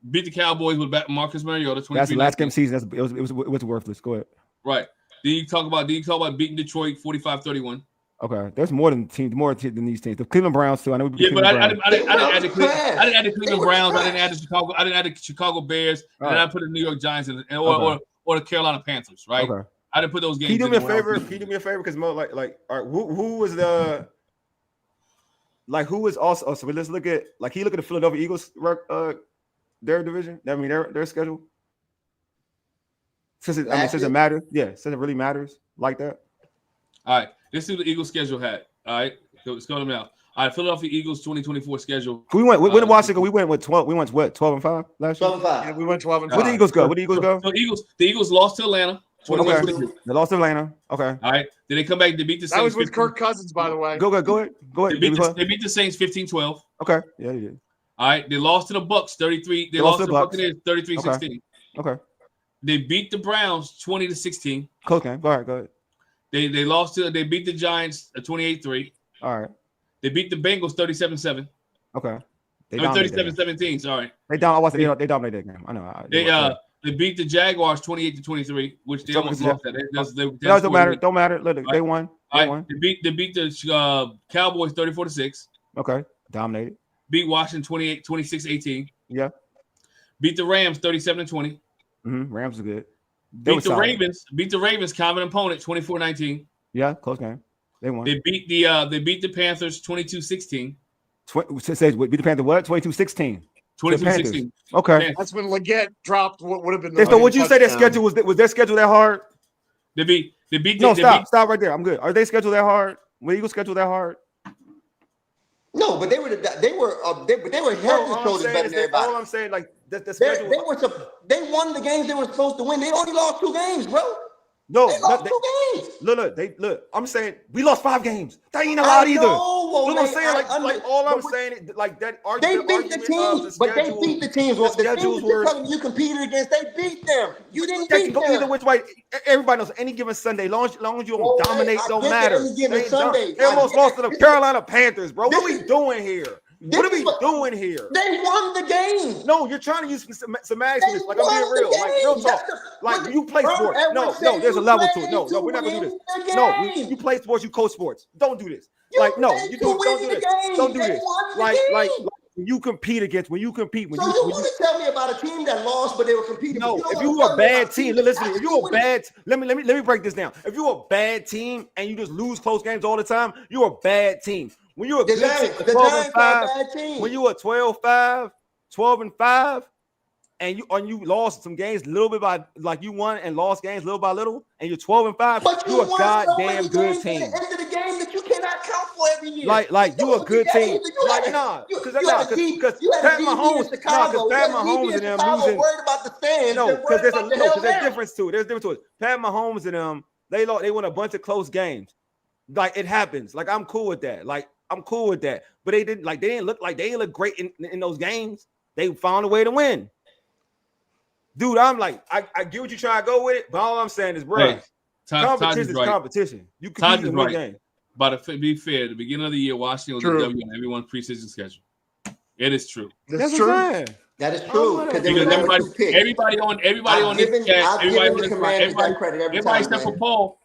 Beat the Cowboys with Marcus Mariota. That's the last game of the season. It was worthless. Go ahead. Right. Then you talk about beating Detroit 45-31. Okay, there's more than these teams. The Cleveland Browns too. I know. But I didn't add the Cleveland Browns. I didn't add the Chicago. I didn't add the Chicago Bears. And I put the New York Giants or the Carolina Panthers. Right. Okay. I didn't put those games. Can you do me a favor? Because all right, who was the who was also? Oh, so let's look at can you look at the Philadelphia Eagles their division. I mean their schedule. Since it matters. Yeah, since it really matters like that. All right. Let's see what the Eagles schedule had. All right. Let's go to them now. All right. Philadelphia Eagles 2024 schedule. We went with Washington. We went with 12. We went what 12-5 last year. 12-5. Yeah, we went 12-5. Where the Eagles go? So the Eagles lost to Atlanta. Okay. They lost to Atlanta. Okay. All right. Then they come back. They beat the Saints. That was with Kirk Cousins, by the way. Go ahead. They beat the Saints 15-12. Okay. Yeah, they did. All right. They lost to the Bucks 33. They lost to the Buccaneers 33-16. Okay. They beat the Browns 20-16. Close game. All right, go ahead. They beat the Giants 28-3. All right. They beat the Bengals 37-7. Okay. 37-17. Sorry. They dominated that game. I know. They beat the Jaguars 28-23, which they almost lost that. Don't matter. Don't matter. Look, they won. They won. They beat the Cowboys 34-6. Okay. Dominated. Beat Washington 26-18. Yeah. Beat the Rams 37-20. Rams are good. Beat the Ravens, common opponent, 24-19. Yeah, close game. They won. They beat the Panthers 22-16. Beat the Panthers what? 22-16. 22-16. Okay. Panthers. That's when Leggett dropped what would have been. So would you say their schedule was their schedule that hard? Stop right there. I'm good. Are they scheduled that hard? Were Eagles scheduled that hard? No, but they were head and shoulders better than everybody. All I'm saying, the schedule. They won the games they were supposed to win. They only lost 2 games, bro. No, they lost 2 games. Look. I'm saying we lost 5 games. That ain't a lot either. What I'm saying, all I'm saying, that argument. They beat the teams, but they beat the teams. The teams you're telling you competed against, they beat them. You didn't beat them. Either which way. Everybody knows any given Sunday, long as you don't dominate, don't matter. They almost lost to the Carolina Panthers, bro. What are we doing here? What are we doing here? They won the game. No, you're trying to use semantics. I'm being real. Real talk. You play sports. No, there's a level to it. No, we're not gonna do this. No, you play sports. You coach sports. Don't do this. Don't do this. Don't do this. When you compete. So you want to tell me about a team that lost, but they were competing? No, if you were a bad team, listen. If you're a bad, let me break this down. If you're a bad team and you just lose close games all the time, you're a bad team. when you're a The good Giants, team, the 12 Giants and 5, are a bad team. when you are 12-5, 12-5, and you lost some games little bit by like you won and lost games little by little, and you're 12-5, But you you're a won so goddamn many good games team. at the end of the game that you cannot count for every year. Like you a good team. Like because you had a Pat DB Mahomes, in Chicago. Pat You had a Mahomes DB and in them Chicago losing. worried about the stands. No, because there's a a difference to it. There's a difference to it. Pat Mahomes and them, they won a bunch of close games. Like it happens. Like I'm cool with that. Like I'm cool with that. But they didn't look great in those games. They found a way to win. Dude, I'm like, I get what you're trying to go with it, but all I'm saying is, bro, competition is competition. You compete and win games. But to be fair, the beginning of the year, Washington was a W on everyone's preseason schedule. It is true. That's true. That is true. Because everybody on this cast, everybody except for Paul.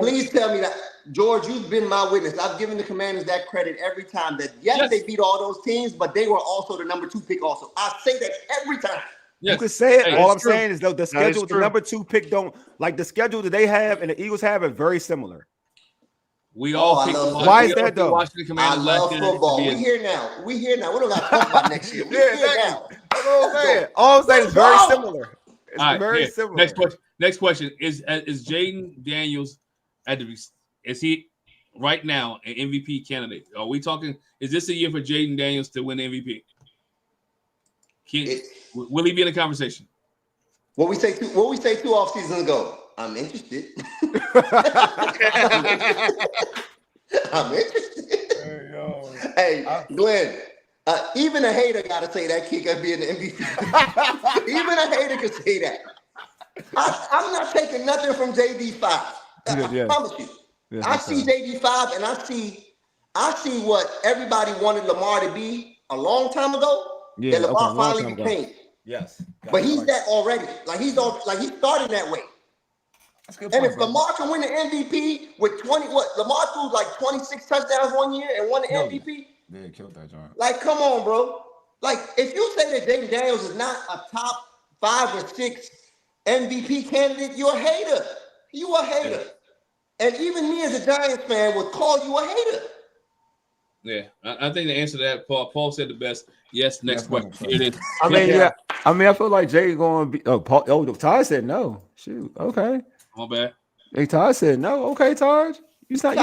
Please tell me that, George, you've been my witness. I've given the Commanders that credit every time. That yes, they beat all those teams, but they were also the number 2 pick. Also, I say that every time. Yes. You can say it. Hey, all I'm saying is though the schedule, the number 2 pick don't like the schedule that they have and the Eagles have are very similar. We all why is that though? I love football. We here now. We don't got to talk about next year. We're here now. That's what I'm saying. All I'm saying is very similar. It's very similar. Next question is Jaden Daniels is he right now an MVP candidate? Are we talking? Is this a year for Jaden Daniels to win MVP? Will he be in the conversation? What we say 2 off seasons ago. I'm interested. I'm interested. Hey, Glenn. Even a hater got to say that kid could be an MVP. Even a hater could say that. I'm not taking nothing from JD5. I promise you. Yeah, I see JD5 and I see what everybody wanted Lamar to be a long time ago. Yeah, that Lamar finally became. Yes. But he's that already. He's starting that way. And if Lamar can win the MVP with 20, Lamar threw like 26 touchdowns one year and won the MVP. Yeah, killed that joint. Like, come on, bro. Like, if you say that Jaden Daniels is not a top 5 or 6 MVP candidate, you're a hater. You a hater. And even me as a Giants fan would call you a hater. Yeah, I think the answer to that, Paul said the best. Yes, next question. Here it is. I feel like Jay going to be. Todd said no. Shoot, okay. My bad. Hey, Todd said no. Okay, Todd. Is that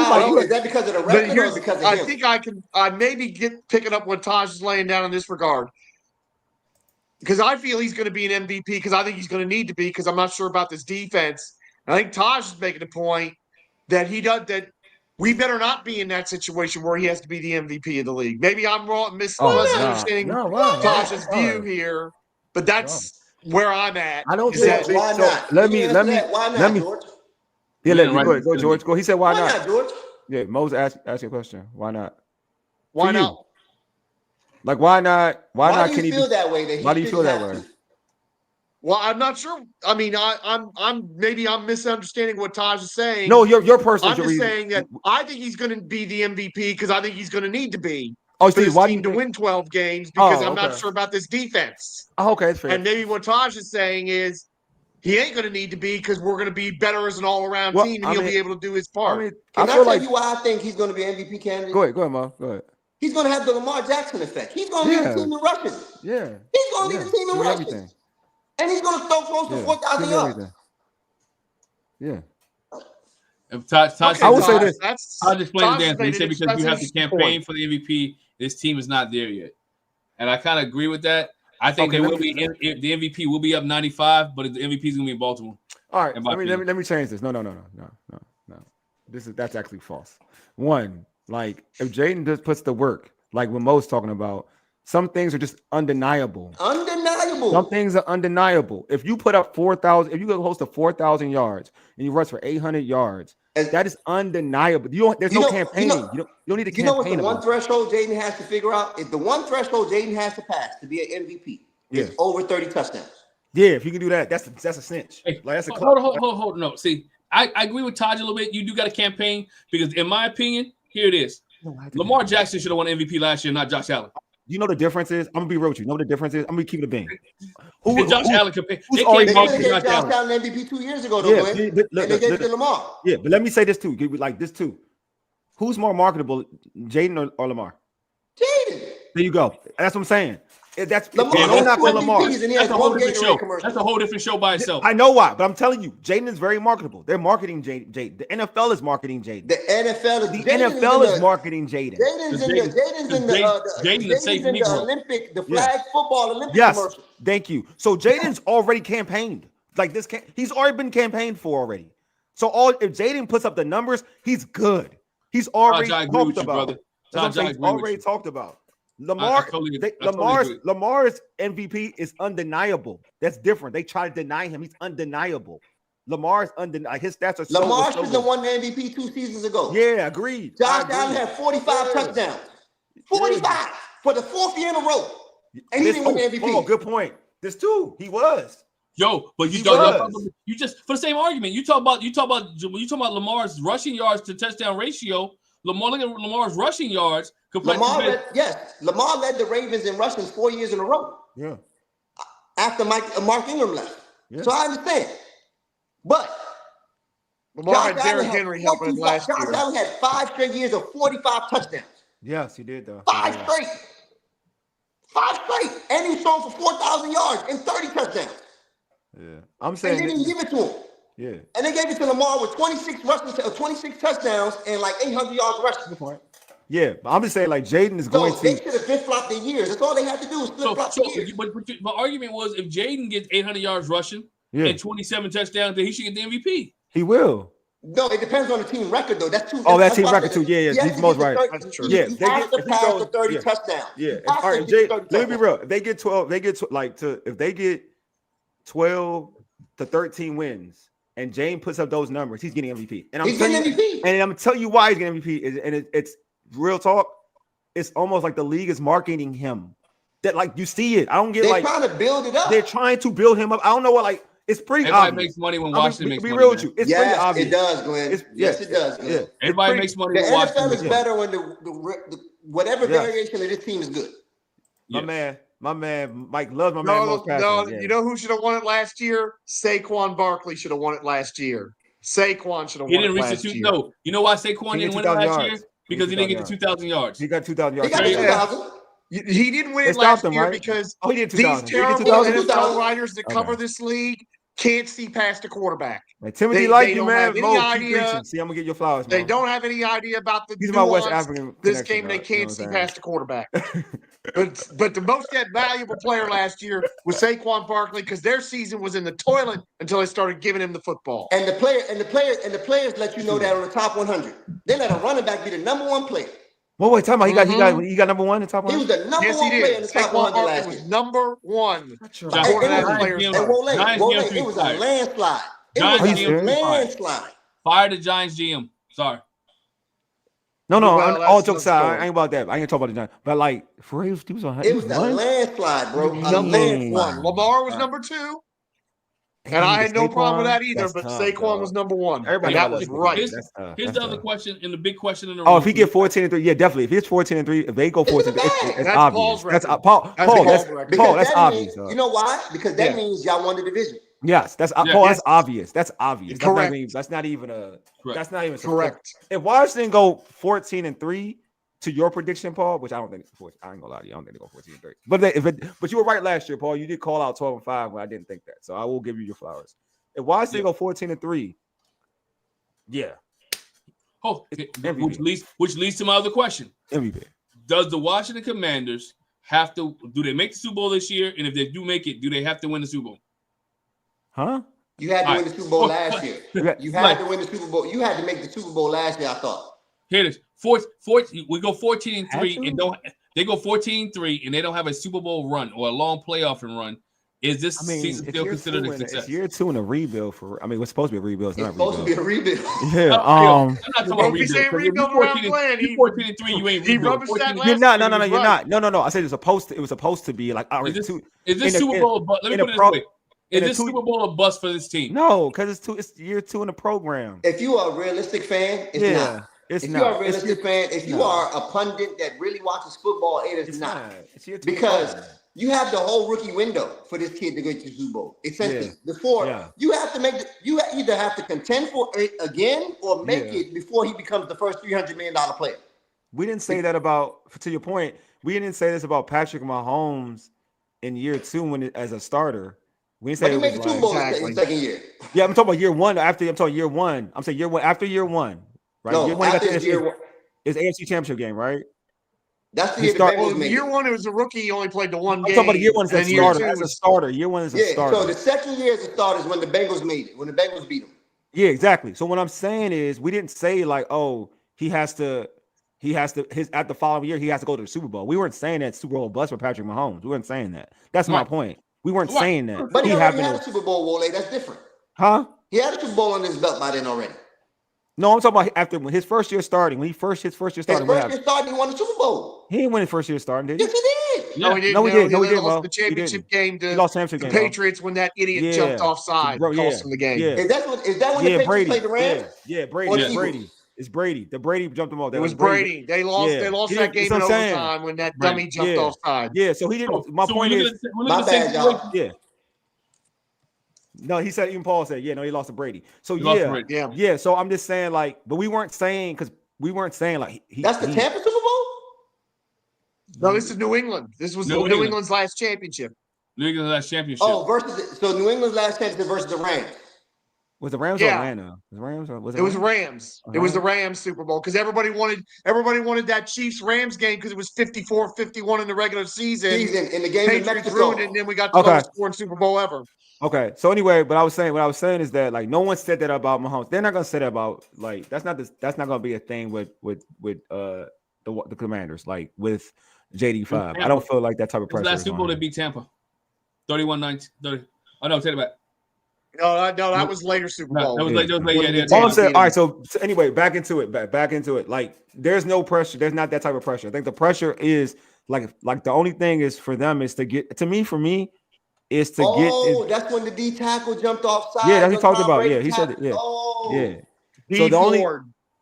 because of the record or because of him? I think I maybe picking up what Taj is laying down in this regard. Because I feel he's going to be an MVP because I think he's going to need to be because I'm not sure about this defense. I think Taj is making a point that we better not be in that situation where he has to be the MVP of the league. Maybe I'm wrong, misunderstanding Taj's view here, but that's where I'm at. I don't think why not? Let me. George? Yeah, let me go, George. Go. He said, "Why not?" George? Yeah, Moses ask you a question. Why not? Why not? Like, why not? Why not? Do you feel that way? Why do you feel that way? Well, I'm not sure. I mean, I'm misunderstanding what Taj is saying. No, your personal. I'm just saying that I think he's going to be the MVP because I think he's going to need to be. For this team to win 12 games because I'm not sure about this defense. Oh, okay, that's fair. And maybe what Taj is saying is he ain't going to need to be because we're going to be better as an all-around team and he'll be able to do his part. Can I tell you why I think he's going to be MVP candidate? Go ahead, Mo. Go ahead. He's going to have the Lamar Jackson effect. He's going to lead the team in rushing. Yeah. He's going to lead the team in rushing. And he's going to throw close to 4,000 yards. Yeah. If Todd I would say this. Todd explained the answer. He said because you have to campaign for the MVP, this team is not there yet. And I kind of agree with that. I think the MVP will be up 95, but the MVP is going to be in Baltimore. All right. Let me change this. No. That's actually false. One, like if Jaden just puts the work, like what Mo's talking about, some things are just undeniable. Some things are undeniable. If you put up 4,000, if you go host to 4,000 yards and you rush for 800 yards, that is undeniable. There's no campaigning. You don't need to campaign. You know what the one threshold Jaden has to figure out? Is the one threshold Jaden has to pass to be an MVP is over 30 touchdowns. Yeah, if you can do that, that's a cinch. Hey, like that's a hold. No, see, I agree with Taj a little bit. You do got a campaign because, in my opinion, here it is. Lamar Jackson should have won MVP last year, not Josh Allen. You know the difference is? I'm gonna be real with you. You know what the difference is? I'm gonna keep it a bean. Josh Allen compare? They gave Josh Allen MVP 2 years ago, though, and they gave it to Lamar. Yeah, but let me say this too. Like this too. Who's more marketable, Jaden or Lamar? Jaden. There you go. That's what I'm saying. That's Lamar no knock on Lamar. That's a whole different show. That's a whole different show by itself. I know why, but I'm telling you, Jaden is very marketable. They're marketing Jaden. The NFL is marketing Jaden. The NFL is marketing Jaden. Jaden's in the Olympic, the flag football Olympic commercial. Thank you. So Jaden's already campaigned. Like this, he's already been campaigned for already. So if Jaden puts up the numbers, he's good. He's already talked about. Already talked about. Lamar's MVP is undeniable. That's different. They try to deny him. He's undeniable. Lamar's undeniable. His stats are Lamar should have won the MVP 2 seasons ago. Yeah, agreed. Josh Allen had 45 touchdowns. 45 for the 4th year in a row. And he didn't win the MVP. Oh, good point. There's 2. He was. Yo, but you just for the same argument. You talk about Lamar's rushing yards to touchdown ratio. Look at Lamar's rushing yards. Lamar led the Ravens in rushing 4 years in a row. Yeah. After Mark Ingram left. Yeah. So I understand. But Lamar had Derrick Henry helping him last year. Josh Allen had 5 straight years of 45 touchdowns. Yes, he did though. 5 straight. 5 straight. And he thrown for 4,000 yards and 30 touchdowns. Yeah. I'm saying they didn't give it to him. Yeah. And they gave it to Lamar with 26 touchdowns and like 800 yards rushing. Good point. Yeah, but I'm just saying, like, Jaden is going to. They should have flip-flopped the years. That's all they had to do is flip-flop the years. But my argument was if Jaden gets 800 yards rushing and 27 touchdowns, then he should get the MVP. He will. No, it depends on the team record, though. That's too. Oh, that's team record, too. Yeah. He's most right. That's true. Yeah, they get to pass for 30 touchdowns. Yeah. All right, let me be real. If they get 12, if they get 12 to 13 wins, and Jaden puts up those numbers, he's getting MVP. And he's getting MVP. And I'm telling you why he's getting MVP. And it's real talk. It's almost like the league is marketing him. That like you see it. I don't get they're trying to build it up. They're trying to build him up. I don't know what like. It's pretty Everybody obvious. makes money when Washington makes money. Be real with you. It's pretty obvious. It does, Glenn. Yes, it does, Glenn. Yeah. Everybody makes money when Washington. Washington. The NFL is better when the whatever variation of this team is good. My man, Mike loves my man most passionate. No, you know who should have won it last year? Saquon Barkley should have won it last year. Saquon should have won it last year. No, you know why Saquon didn't win it last year? Because he didn't get the 2,000 yards. He got 2,000 yards. He got 2,000. He didn't win it last year because these terrible NFL writers that cover this league can't see past the quarterback. Man, Timothy like you, man. See, I'm gonna get your flowers. They don't have any idea about the West African this game. They can't see past the quarterback. but the most valuable player last year was Saquon Barkley because their season was in the toilet until they started giving him the football. And the players let you know that on the top 100. They let a running back be the number 1 player. Well, wait, talking about he got number 1 in the top 100? He was the number 1 player in the top 100 last year. Number 1. And Wole, it was a landslide. It was a landslide. Fire the Giants GM. Sorry. No, all jokes aside, I ain't about that. I ain't talk about the Giants. But like, for real, he was on. It was a landslide, bro. Number 1. Lamar was number 2. And I had no problem with that either, but Saquon was number 1. Everybody that was right. Here's the other question, and the big question in the room. Oh, if he get 14-3, yeah, definitely. If he's 14-3, if they go 14-3, it's obvious. That's obvious. You know why? Because that means y'all won the division. Yes, that's obvious. That's obvious. Correct. That's not even correct. If Washington go 14-3 to your prediction, Paul, which I don't think I ain't gonna lie to you, I don't think they go 14-3. But you were right last year, Paul. You did call out 12-5 when I didn't think that. So I will give you your flowers. If Washington go 14-3, yeah. Oh, which leads to my other question. MVP. Does the Washington Commanders have to do they make the Super Bowl this year? And if they do make it, do they have to win the Super Bowl? Huh? You had to win the Super Bowl last year. You had to win the Super Bowl. You had to make the Super Bowl last year, I thought. Here it is. We go 14-3 and they go 14-3 and they don't have a Super Bowl run or a long playoff run. Is this season still considered a success? It's year 2 in a rebuild it's supposed to be a rebuild. It's supposed to be a rebuild. Yeah. I'm not talking about rebuild. You 14-3, you ain't rebuild. You're not. No, you're not. No. I said it was supposed to be like. Is this Super Bowl? Let me put it this way. Is this Super Bowl a bust for this team? No, because it's year 2 in the program. If you are a realistic fan, it's not. If you are a realistic fan, if you are a pundit that really watches football, it is not. It's year 2 because you have the whole rookie window for this kid to go to the Super Bowl. Essentially, before you have to make you either have to contend for it again or make it before he becomes the first $300 million player. We didn't say that about, to your point, we didn't say this about Patrick Mahomes in year 2 as a starter. We didn't say he made the Super Bowl in second year. Yeah, I'm talking about year 1. I'm talking year 1. I'm saying year 1 after year 1, right? No, year 1 after year 1. It's AFC Championship game, right? That's the year the Bengals made year 1, it was a rookie. He only played the one game. I'm talking about year 1 as a starter. As a starter, year 1 is a starter. So the second year as a starter is when the Bengals made it. When the Bengals beat them. Yeah, exactly. So what I'm saying is, we didn't say like, oh, he has to at the following year he has to go to the Super Bowl. We weren't saying that Super Bowl bust for Patrick Mahomes. We weren't saying that. That's my point. We weren't saying that. But he already had a Super Bowl, Wole. That's different. Huh? He had a Super Bowl on his belt by then already. No, I'm talking about after his first year starting. When his first year starting, he won the Super Bowl. He didn't win his first year starting, did he? Yes, he did. No, he didn't. No, he didn't. He lost the championship game to the Patriots when that idiot jumped offside. Cost him the game. Yeah. Is that when the Patriots played the Rams? Yeah, Brady. It's Brady. The Brady jumped him off. It was Brady. They lost. They lost that game in overtime when that dummy jumped offside. Yeah. So he didn't. My point is, my bad, y'all. Yeah. No, he said. Even Paul said, "Yeah, no, he lost to Brady." So yeah. So I'm just saying, like, but we weren't saying like that's the Tampa Super Bowl. No, this is New England. This was New England's last championship. New England's last championship. Oh, New England's last championship versus the Rams. Was the Rams or Atlanta? Was Rams or was it? It was Rams. It was the Rams Super Bowl because everybody wanted that Chiefs Rams game because it was 54-51 in the regular season. In the game in Mexico, ruined it, and then we got the lowest scoring Super Bowl ever. Okay, so anyway, what I was saying is that like no one said that about Mahomes. They're not gonna say that about like that's not gonna be a thing with the Commanders, like with JD5. I don't feel like that type of pressure. Last Super Bowl they beat Tampa, 31-19. Oh no, take it back. No, that was later Super Bowl. That was late. All I'm saying, all right. So anyway, back into it. Like, there's no pressure. There's not that type of pressure. I think the pressure is like the only thing is for them is to get to me. For me, is to get. Oh, that's when the D tackle jumped offside. Yeah, that's what he talked about. Yeah, he said it. Yeah, yeah. So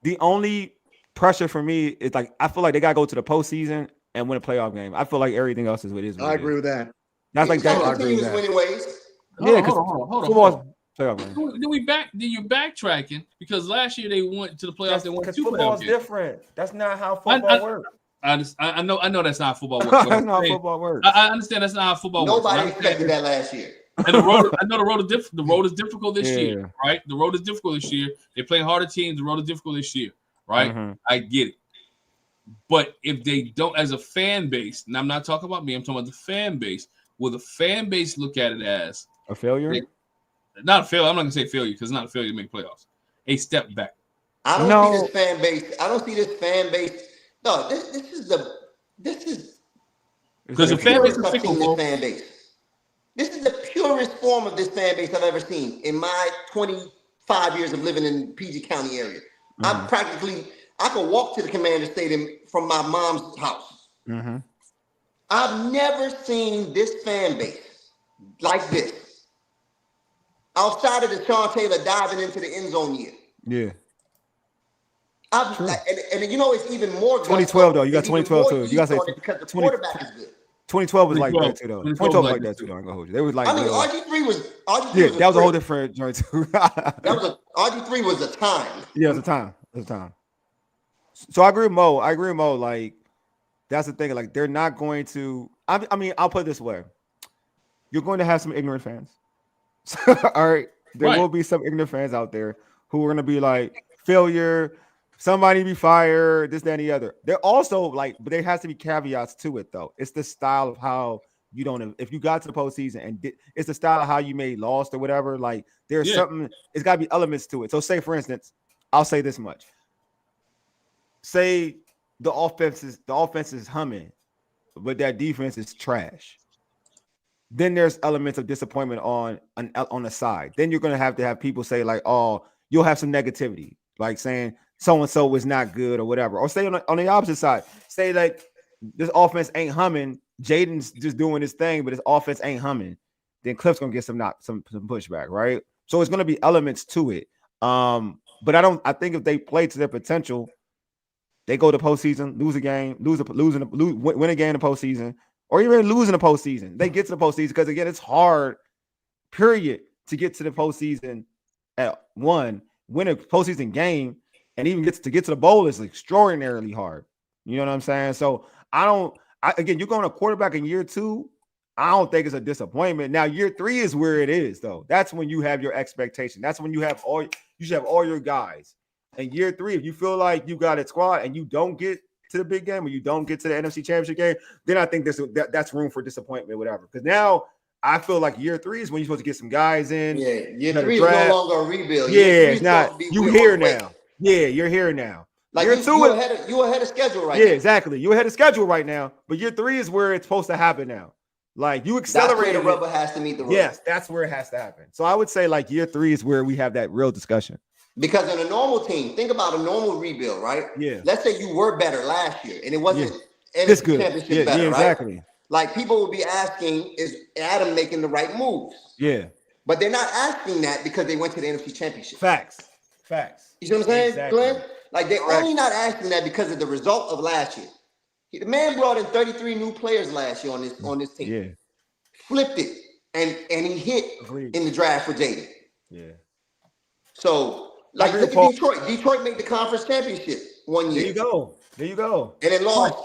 the only pressure for me is like I feel like they gotta go to the postseason and win a playoff game. I feel like everything else is what it is. I agree with that. That's like that. I agree with that. Winning ways. Yeah, because football. Then you're backtracking because last year they went to the playoffs. They won 2 football's playoff different. That's not how football works. I know that's not how football works. That's not how football works. I understand that's not how football works. Nobody expected that last year. And the road is difficult this year, right? The road is difficult this year. They're playing harder teams. The road is difficult this year, right? Mm-hmm. I get it. But if they don't, as a fan base, and I'm not talking about me, I'm talking about the fan base. Will the fan base look at it as a failure? Not a failure. I'm not gonna say failure because it's not a failure to make playoffs. A step back. I don't see this fan base. No, this is because the fan base is fickle. This is the purest form of this fan base I've ever seen in my 25 years of living in PG County area. Mm-hmm. I could walk to the Commander Stadium from my mom's house. Mm-hmm. I've never seen this fan base like this. Outside of the Sean Taylor diving into the end zone year. Yeah. And you know it's even more 2012 though. You got 2012 too. You got to say because the quarterback is good. 2012 was like that too though. 2012 was like that too though. I'm gonna hold you. They was like RG3 was that was a whole different joint too. RG3 was a time. Yeah, it was a time. So I agree with Mo. Like that's the thing. Like they're not going to. I mean, I'll put it this way: you're going to have some ignorant fans. All right, there will be some ignorant fans out there who are going to be like failure. Somebody be fired. This, that, and the other. They're also like, but there has to be caveats to it though. It's the style of how you don't. If you got to the postseason and it's the style of how you may lost or whatever. Like there's something. It's got to be elements to it. So say for instance, I'll say this much. Say the offense is humming, but that defense is trash. Then there's elements of disappointment on the side. Then you're going to have people say like, oh, you'll have some negativity, like saying so-and-so was not good or whatever. Or say on the opposite side, say like this offense ain't humming. Jaden's just doing his thing, but his offense ain't humming. Then Cliff's going to get some pushback, right? So it's going to be elements to it. But I think if they play to their potential, they go to postseason, lose a game, win a game in the postseason, or even losing the postseason. They get to the postseason because again, it's hard, period, to get to the postseason at one, win a postseason game, and even get to the bowl is extraordinarily hard. You know what I'm saying? So again, you're going to quarterback in year 2. I don't think it's a disappointment. Now, year 3 is where it is, though. That's when you have your expectation. That's when you should have all your guys. And year 3, if you feel like you got a squad and you don't get to the big game or you don't get to the NFC Championship game, then I think that's room for disappointment, whatever. Because now I feel like year 3 is when you're supposed to get some guys in. Yeah, year 3 is no longer a rebuild. Yeah, it's not. You here now. Yeah, you're here now. Like year 2, you ahead of schedule right now. Yeah, exactly. You're ahead of schedule right now. But year 3 is where it's supposed to happen now. Like you accelerate. The rubber has to meet the road. Yes, that's where it has to happen. So I would say like year 3 is where we have that real discussion. Because in a normal team, think about a normal rebuild, right? Yeah. Let's say you were better last year and it wasn't this good. Championship better, exactly. Right? Like people will be asking, is Adam making the right moves? Yeah. But they're not asking that because they went to the NFC Championship. Facts. You see what I'm saying, exactly. Glenn? Like they're only not asking that because of the result of last year. The man brought in 33 new players last year on this team. Yeah. Flipped it and he hit in the draft for Jaden. Yeah. So like look at Detroit. Detroit made the conference championship one year. There you go. And then lost.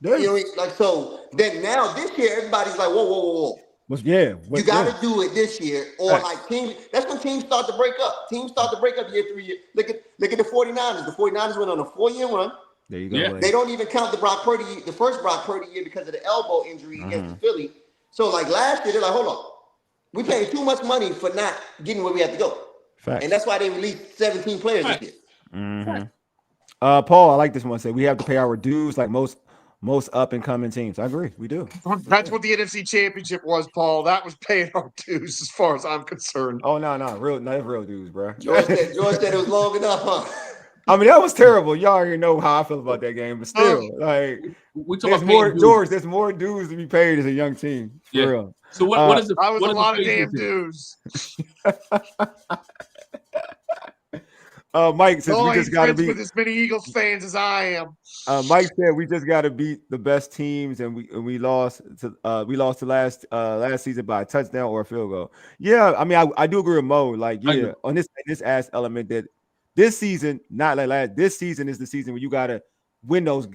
You know, like so. Then now this year, everybody's like, whoa. You got to do it this year, or like teams. That's when teams start to break up. Teams start to break up year 3 year. Look at the 49ers. The 49ers went on a 4-year run. There you go. Yeah. They don't even count the first Brock Purdy year because of the elbow injury against Philly. So like last year, they're like, hold on, we paying too much money for not getting where we have to go. Facts. And that's why they released 17 players this year. Mm-hmm. Paul, I like this one. Say we have to pay our dues like most up and coming teams. I agree. We do. That's what the NFC Championship was, Paul. That was paying our dues, as far as I'm concerned. Oh no, real dues, bro. George said it was long enough, huh? I mean, that was terrible. Y'all already know how I feel about that game, but still, like, there's more George. There's more dues to be paid as a young team. For real. So what is the? I was a lot of damn dues. Mike says we just got to beat with as many Eagles fans as I am. Mike said we just got to beat the best teams, and we lost to last season by a touchdown or a field goal. Yeah, I mean, I do agree with Mo. Like, yeah, on this ass element that this season, not like last, this season is the season where you got to win those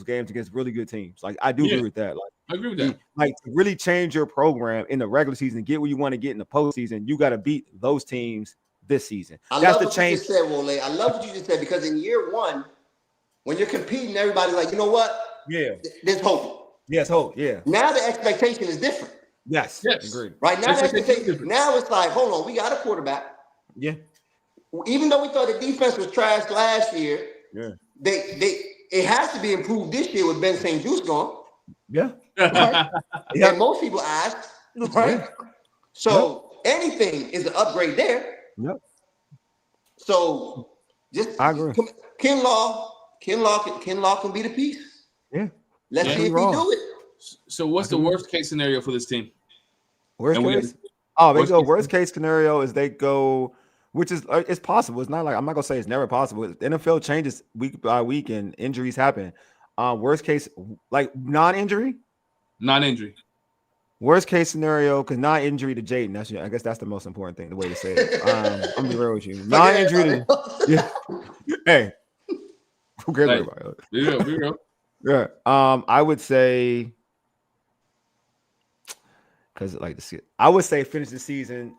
games against really good teams. Like, I do agree with that. Like, I agree with that. Like, to really change your program in the regular season, get where you want to get in the postseason, you got to beat those teams this season. That's the change. You just said, Wole. I love what you just said, because in year 1, when you're competing, everybody's like, you know what? Yeah. There's hope. Yes, hope. Yeah. Now the expectation is different. Yes. Agreed. Right now, now it's like, hold on, we got a quarterback. Yeah. Even though we thought the defense was trash last year, it has to be improved this year with Ben St. Juste gone. Yeah. Right? And most people ask, right? So anything is an upgrade there. Yep. So just I agree. Kinlaw can be the piece. Yeah. Let's see if we do it. So what's the worst case scenario for this team? Worst case scenario is they go, which is it's possible. It's not like, I'm not gonna say it's never possible. The NFL changes week by week and injuries happen. Worst case, like non-injury. Worst case scenario, because non-injury to Jaden. I guess that's the most important thing. The way to say it. I'm gonna be real with you. Non-injury. Hey, who cares about it? Yeah. I would say, because like I would say finish the season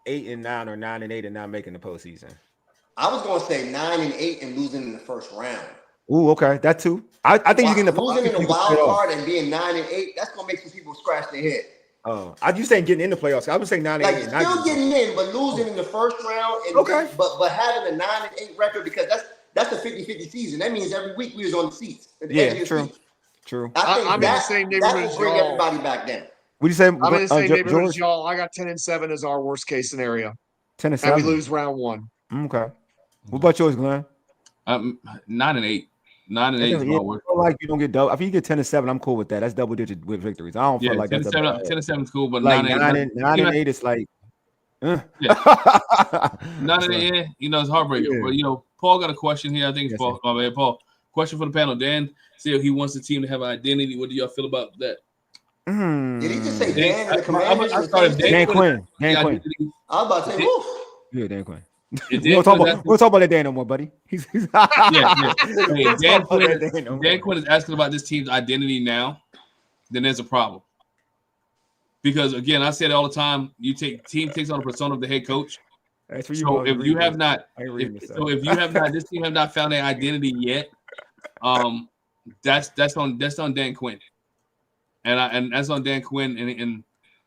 8-9 or 9-8 and not making the postseason. I was gonna say 9-8 and losing in the first round. Ooh, okay, that too. I think you can losing in the wild card and being 9-8. That's gonna make some people scratch their head. Oh, you saying getting in the playoffs? I would say 9-8. Like still getting in, but losing in the first round. And but having a 9-8 record, because that's a 50-50 season. That means every week we was on the seats. True. I'm in the same neighborhood as y'all. Bring everybody back down. What do you say? I'm in the same neighborhood as y'all. I got 10-7 as our worst case scenario. 10-7. And we lose round 1. Okay. What about yours, Glenn? 9-8. 9-8 is my worst. Like you don't get double. If you get 10-7, I'm cool with that. That's double digit with victories. I don't feel like 10-7 is cool, but like 9-8 is like. 9-8, it's heartbreaking. But Paul got a question here. I think it's Paul. My man, Paul. Question for the panel. Dan said he wants the team to have an identity. What do y'all feel about that? Did he just say Dan- Dan and the I Commanders? started Dan Quinn. Dan Quinn. I was about to say, woof. Yeah, Dan Quinn. If We don't talk about that Dan no more, buddy. He's yeah. We Hey, don't Dan talk about that Quinn, Dan no Dan more. Quinn is asking about this team's identity now, then there's a problem. Because again, I say it all the time. Team takes on the persona of the head coach. That's for you. So if you have not, this team have not found their identity yet, that's on Dan Quinn, and that's on Dan Quinn, and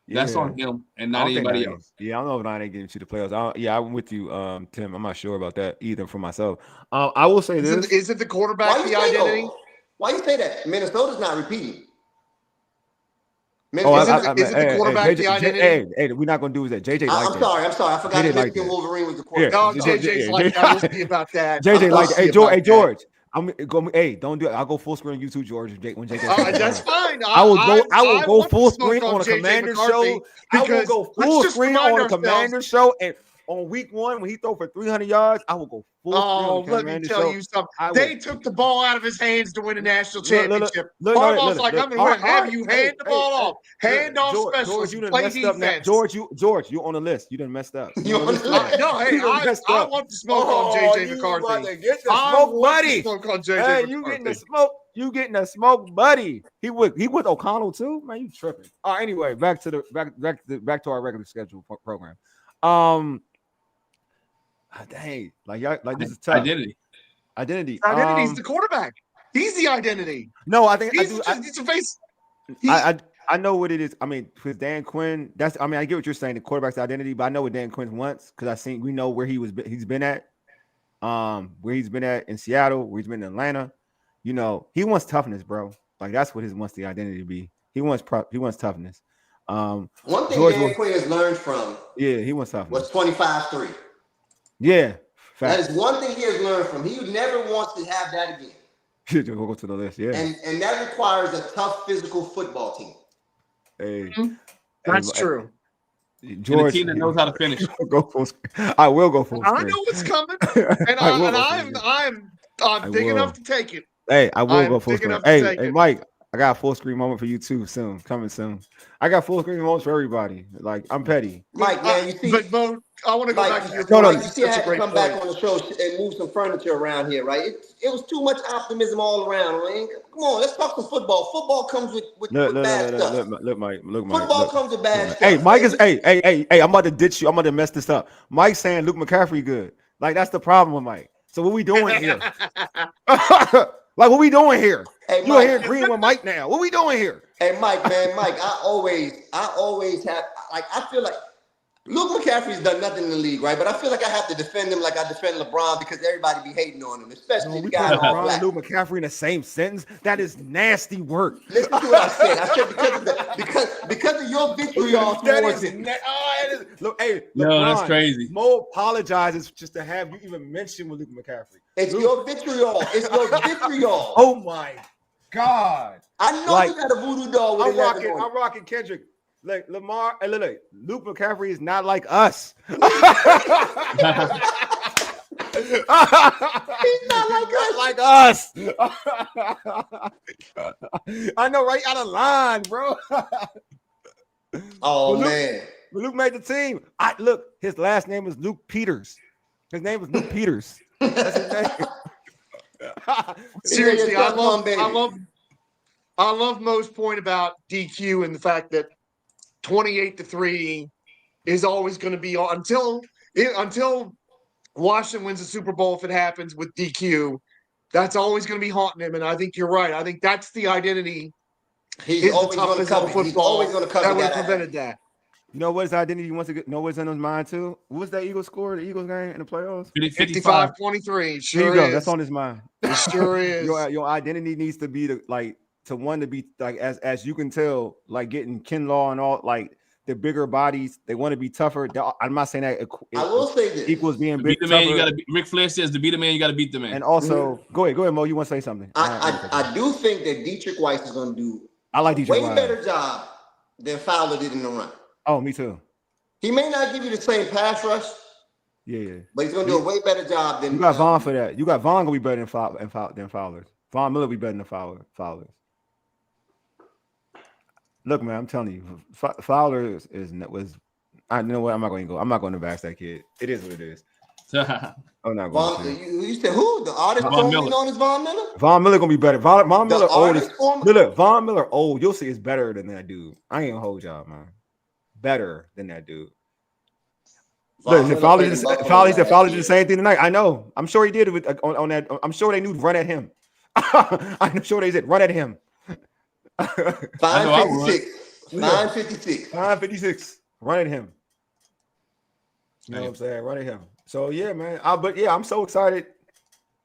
that's on him and not anybody else. Yeah, I don't know if Nine ain't getting to the playoffs. I'm with you, Tim. I'm not sure about that either for myself. I will say this: Isn't the quarterback the identity? Why you say that? Minnesota's not repeating. Isn't the quarterback the identity? Hey, we're not gonna do that. JJ, I'm sorry. I forgot Michigan Wolverine was the quarterback. No, JJ's like that. We'll see about that. JJ like that. Hey, George. Hey, don't do it. I'll go full screen on YouTube, George. When JJ, that's fine. I will go full screen on a Commander show. I will go full screen on a Commander show, and on week 1 when he throw for 300 yards, I will go full screen on the Commander show. Let me tell you something. They took the ball out of his hands to win a national championship. Harbaugh's like, I'm going to have you hand the ball off. Hand off specialists. Play defense. George, you on the list. You done messed up. No, hey, I want the smoke on JJ McCarthy. Get the smoke, buddy. Hey, you getting the smoke? You getting the smoke, buddy? He with O'Connell too, man. You tripping? All right, anyway, back to our regular schedule program. Dang, like this is tough. Identity. Identity's the quarterback. He's the identity. No, I think he's a face. I know what it is. I mean, with Dan Quinn, I get what you're saying. The quarterback's identity, but I know what Dan Quinn wants because we know where he's been at. Where he's been at in Seattle, where he's been in Atlanta. You know, he wants toughness, bro. Like that's what wants the identity to be. He wants toughness. One thing Dan Quinn has learned from he wants toughness. Was 25-3. Yeah, fact. That is one thing he has learned from. He never wants to have that again. We'll go to the list, yeah. And that requires a tough physical football team. Hey, that's true. George, and a team that knows how to finish. Go full screen. I will go full screen. I know what's coming, and I'm big enough to take it. Hey, I will go full screen. Hey, Mike, I got a full screen moment for you too. Coming soon. I got full screen moments for everybody. Like I'm petty. Mike, man, you see, but Mo, I want to go back to your point. You see, I had to come back on the show and move some furniture around here, right? It was too much optimism all around, man. Come on, let's talk some football. Football comes with bad stuff. Look, Mike. Football comes with bad stuff. Hey, Mike is. Hey, I'm about to ditch you. I'm about to mess this up. Mike's saying Luke McCaffrey good. Like that's the problem with Mike. So what we doing here? Like, what we doing here? Hey, you here agreeing with Mike now. What we doing here? Hey, Mike, I always have, like, I feel like Luke McCaffrey's done nothing in the league, right? But I feel like I have to defend him like I defend LeBron because everybody be hating on him, especially the guy all black. Luke McCaffrey in the same sentence? That is nasty work. Listen to what I said. I said because of your vitriol towards it. Look, hey, no, that's crazy. Mo apologizes just to have you even mention with Luke McCaffrey. It's your vitriol. It's your vitriol. Oh my God! I know you got a voodoo doll with I'm rocking Kendrick. Like Lamar, and look, Luke McCaffrey is not like us. He's not like us. I know, right out of line, bro. Oh man, Luke made the team. Look, his last name is Luke Peters. His name is Luke Peters. That's his name. Seriously, I love Mo's point about DQ and the fact that 28-3 is always going to be until Washington wins the Super Bowl. If it happens with DQ, that's always going to be haunting him. And I think you're right. I think that's the identity. He's always going to cover football. He's always going to cover that. Would have prevented that. You know what his identity he wants to know what's in his mind too? What was that Eagles score? The Eagles game in the playoffs? 55-23. Sure, there you go. That's on his mind. It sure is. Your identity needs to be to be like as you can tell, like getting Kinlaw and all, like the bigger bodies, they want to be tougher. I'm not saying that I will say this equals being to big. Beat the man, you gotta Ric Flair says to beat the man, you gotta beat the man. And also, go ahead, Mo. You want to say something? I do think that Dietrich Weiss is going to do way better job than Fowler did in the run. Oh, me too. He may not give you the same pass rush. Yeah. But he's going to do a way better job than. You got Vaughn for that. You got Vaughn going to be better than Fowler. Vaughn Miller will be better than Fowler. Look, man, I'm telling you, Fowler was. I know what I'm not going to go. I'm not going to bash that kid. It is what it is. I'm not going to. You said who? The artist formerly known as Von Miller? Von Miller gonna be better. Von Miller old. Look, Von Miller old. You'll see it's better than that dude. I ain't gonna hold y'all, man. Better than that dude. Look, Fowler did the same thing tonight. I know. I'm sure he did it on that. I'm sure they knew to run at him. I'm sure they said run at him. 556. 956. 556. Run at him. You know what I'm saying? Run at him. So yeah, man. I'm so excited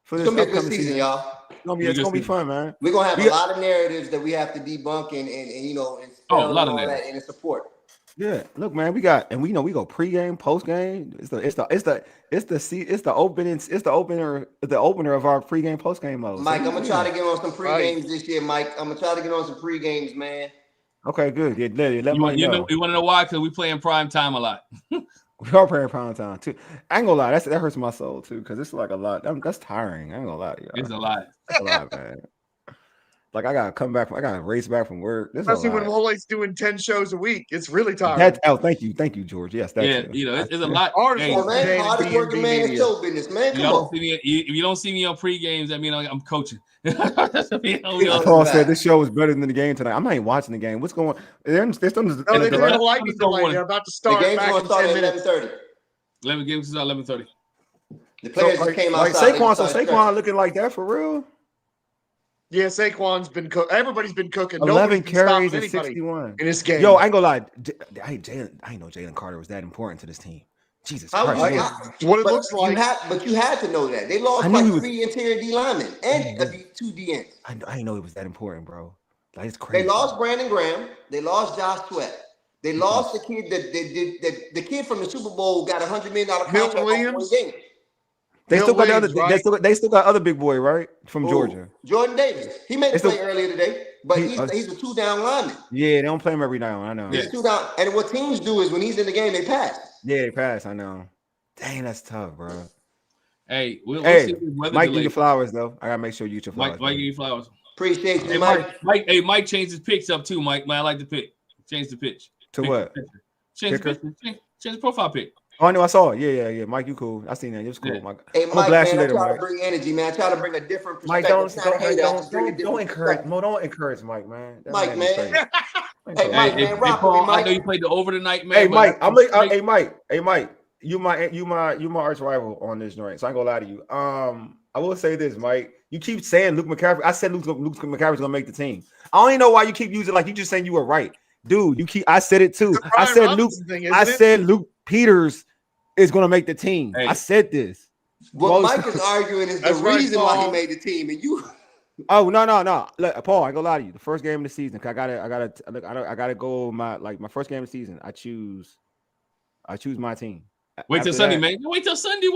for this. It's gonna be a good season, y'all. It's gonna be fun, man. We're gonna have a lot of narratives that we have to debunk and a lot of that and support. Yeah, look, man, we go pregame, postgame. It's the opener of our pregame, postgame mode. Mike, I'm gonna try to get on some pregames this year, Mike. I'm gonna try to get on some pregames, man. Okay, good. Yeah, let you want to know why? Because we play in prime time a lot. We are playing prime time too. I ain't gonna lie, that hurts my soul too, because it's like a lot. That's tiring. I ain't gonna lie, it's a lot. It's a lot, man. Like I gotta race back from work. Especially when Wole's doing 10 shows a week. It's really tiring. Thank you, George. Yes, that's it's a lot. Hardest working man in show business, man. Come on. If you don't see me on pre-games, that means I'm coaching. Paul said this show is better than the game tonight. I'm not even watching the game. What's going on? They're a lightning delay. They're about to start. The game's gonna start at 11:30. 11 games is at 11:30. The players just came outside. Saquon looking like that for real? Yeah, Saquon's been cooking. Everybody's been cooking. 11 carries and 61 in this game. Yo, I ain't gonna lie. I ain't know Jalen Carter was that important to this team. Jesus Christ. What it looks like. But you had to know that. They lost like 3 interior D linemen and 2 DNs. I didn't know it was that important, bro. Like, it's crazy. They lost Brandon Graham. They lost Josh Sweat. They lost the kid the kid from the Super Bowl got $100 million contract on one game. They still got they still got other big boy, right? From Georgia. Jordan Davis. He made a play earlier today, but he's a 2-down lineman. Yeah, they don't play him every now. I know. He's 2 down. And what teams do is when he's in the game, they pass. Yeah, they pass. I know. Dang, that's tough, bro. Hey, we'll see Mike, give you flowers though. I gotta make sure you get your flowers. Mike, give you flowers. Appreciate you, Mike. Mike changed his picks up too, Mike. Man, I like the pick. Change the pitch. To what? Change the profile pick. Oh, I know. I saw it. Yeah. Mike, you cool. I seen that. It was cool, Mike. Hey, Mike, man, I try to bring energy, man. I try to bring a different perspective. Mike, don't encourage Mike, man. Mike, man. Hey, Mike, man, rock with me, Mike. I know you played the over tonight, man. Hey, Mike, Hey, Mike, you my arch rival on this joint, so I ain't gonna lie to you. I will say this, Mike. You keep saying Luke McCaffrey. I said Luke McCaffrey's gonna make the team. I don't even know why you keep using like you just saying you were right, dude. I said it too. I said Luke Peters is gonna make the team. Hey. I said this. What Mike is arguing is the reason why he made the team, and you. Oh no. Look, Paul, I ain't gonna lie to you. The first game of the season, I gotta go. My first game of the season. I choose my team. Wait till Sunday, man. Wait till Sunday.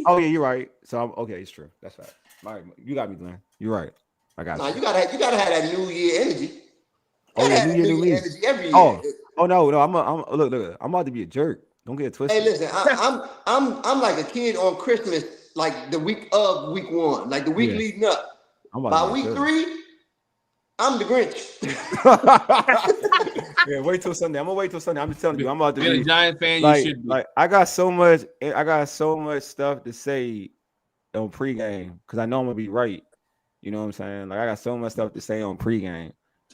Oh yeah, you're right. So okay, it's true. That's right. All right, you got me, Glenn. You're right. I got you. You gotta have that New Year energy. Oh yeah, New Year energy every year. Oh no. Look. I'm about to be a jerk. Don't get it twisted. Hey, listen. I'm like a kid on Christmas, like the week of week 1, like the week leading up. By week 3, I'm the Grinch. Yeah, wait till Sunday. I'm gonna wait till Sunday. I'm just telling you, I'm about to be a Giant fan. Like, you should be. Like I got so much stuff to say on pregame because I know I'm gonna be right. You know what I'm saying? Like I got so much stuff to say on pregame.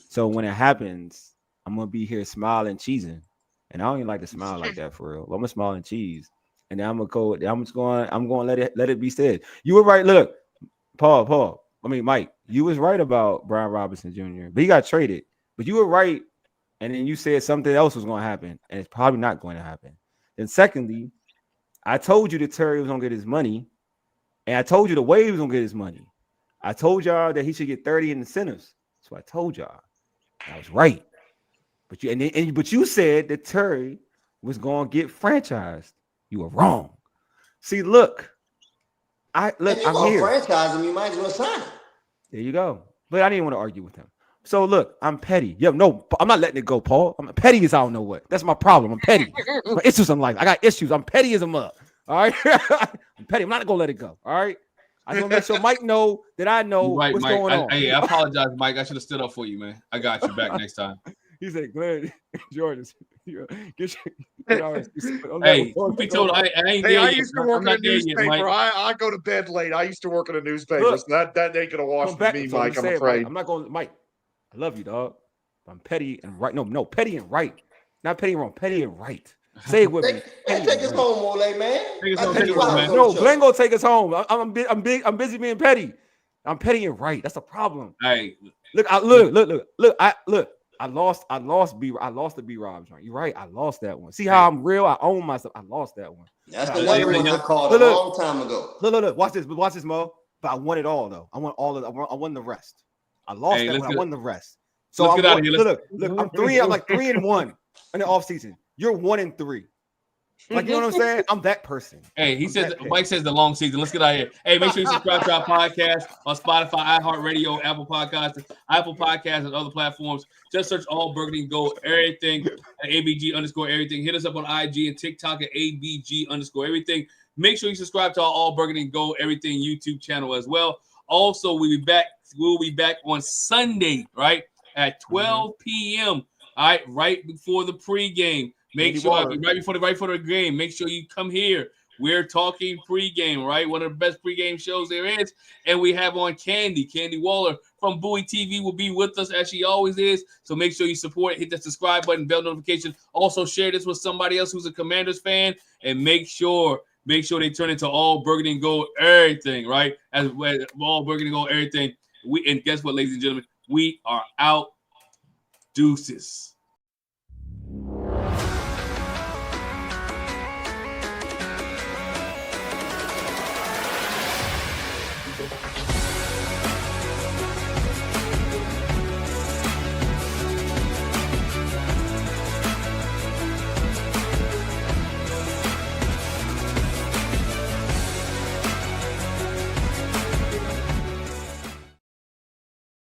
So when it happens, I'm gonna be here smiling, cheesing, and I don't even like to smile like that for real. I'm gonna smile and cheese, and then I'm gonna let it be said. You were right. Look, Mike, you was right about Brian Robinson Jr., but he got traded. But you were right, and then you said something else was going to happen, and it's probably not going to happen. Then secondly, I told you that Terry was going to get his money, and I told you the Wade was going to get his money. I told y'all that he should get 30 in incentives. So I told y'all. I was right. But you said that Terry was going to get franchised. You were wrong. See, look. I'm here. Franchise him, you might as well sign him. There you go. But I didn't want to argue with him. So look, I'm petty. No, I'm not letting it go, Paul. I'm petty as I don't know what. That's my problem. I'm petty. My issues in life. I got issues. I'm petty as a mug. All right. I'm petty. I'm not gonna let it go. All right. I just want to make sure Mike know that I know what's Mike. going on. I apologize, Mike. I should have stood up for you, man. I got you back next time. He said, Glenn, Jordan, get your, Hey, be told I ain't Hey, there I yet. used to work in a I'm not there yet, Mike. newspaper. I go to bed late. I used to work in a newspaper, Look, so that ain't gonna wash come back with me, so Mike. I'm saying, afraid. Mike, I'm not going, Mike. I love you, dog. I'm petty and right. No, petty and right. Not petty and wrong. Petty and right. Say it with me. Take us home, Wole, man. Take us home, man. No, Glenn gonna take us home. I'm busy being petty. I'm petty and right. That's a problem. Hey, look. I lost the B Rob joint. You're right. I lost that one. See how I'm real? I own myself. I lost that one. That's the one I called a long time ago. Look. Watch this, Mo. But I won it all though. I won all of. I won the rest. I lost that one. I won the rest. So let's get out of here. Look. I'm like 3-1 in the offseason. You're 1-3. Like, you know what I'm saying? I'm that person. Hey, Mike says the long season. Let's get out of here. Hey, make sure you subscribe to our podcast on Spotify, iHeartRadio, Apple Podcasts, and other platforms. Just search All Burgundy Gold Everything at ABG_everything. Hit us up on IG and TikTok at ABG_everything. Make sure you subscribe to our All Burgundy Gold Everything YouTube channel as well. Also, we'll be back on Sunday, right? At 12 p.m. All right, right before the pregame. Make sure right before the game. Make sure you come here. We're talking pregame, right? One of the best pregame shows there is, and we have on Candy Waller from Bowie TV will be with us as she always is. So make sure you support. Hit the subscribe button, bell notification. Also share this with somebody else who's a Commanders fan, and make sure they turn into All Burgundy and Gold Everything, right? As well, All Burgundy and Gold Everything. And guess what, ladies and gentlemen, we are out. Deuces.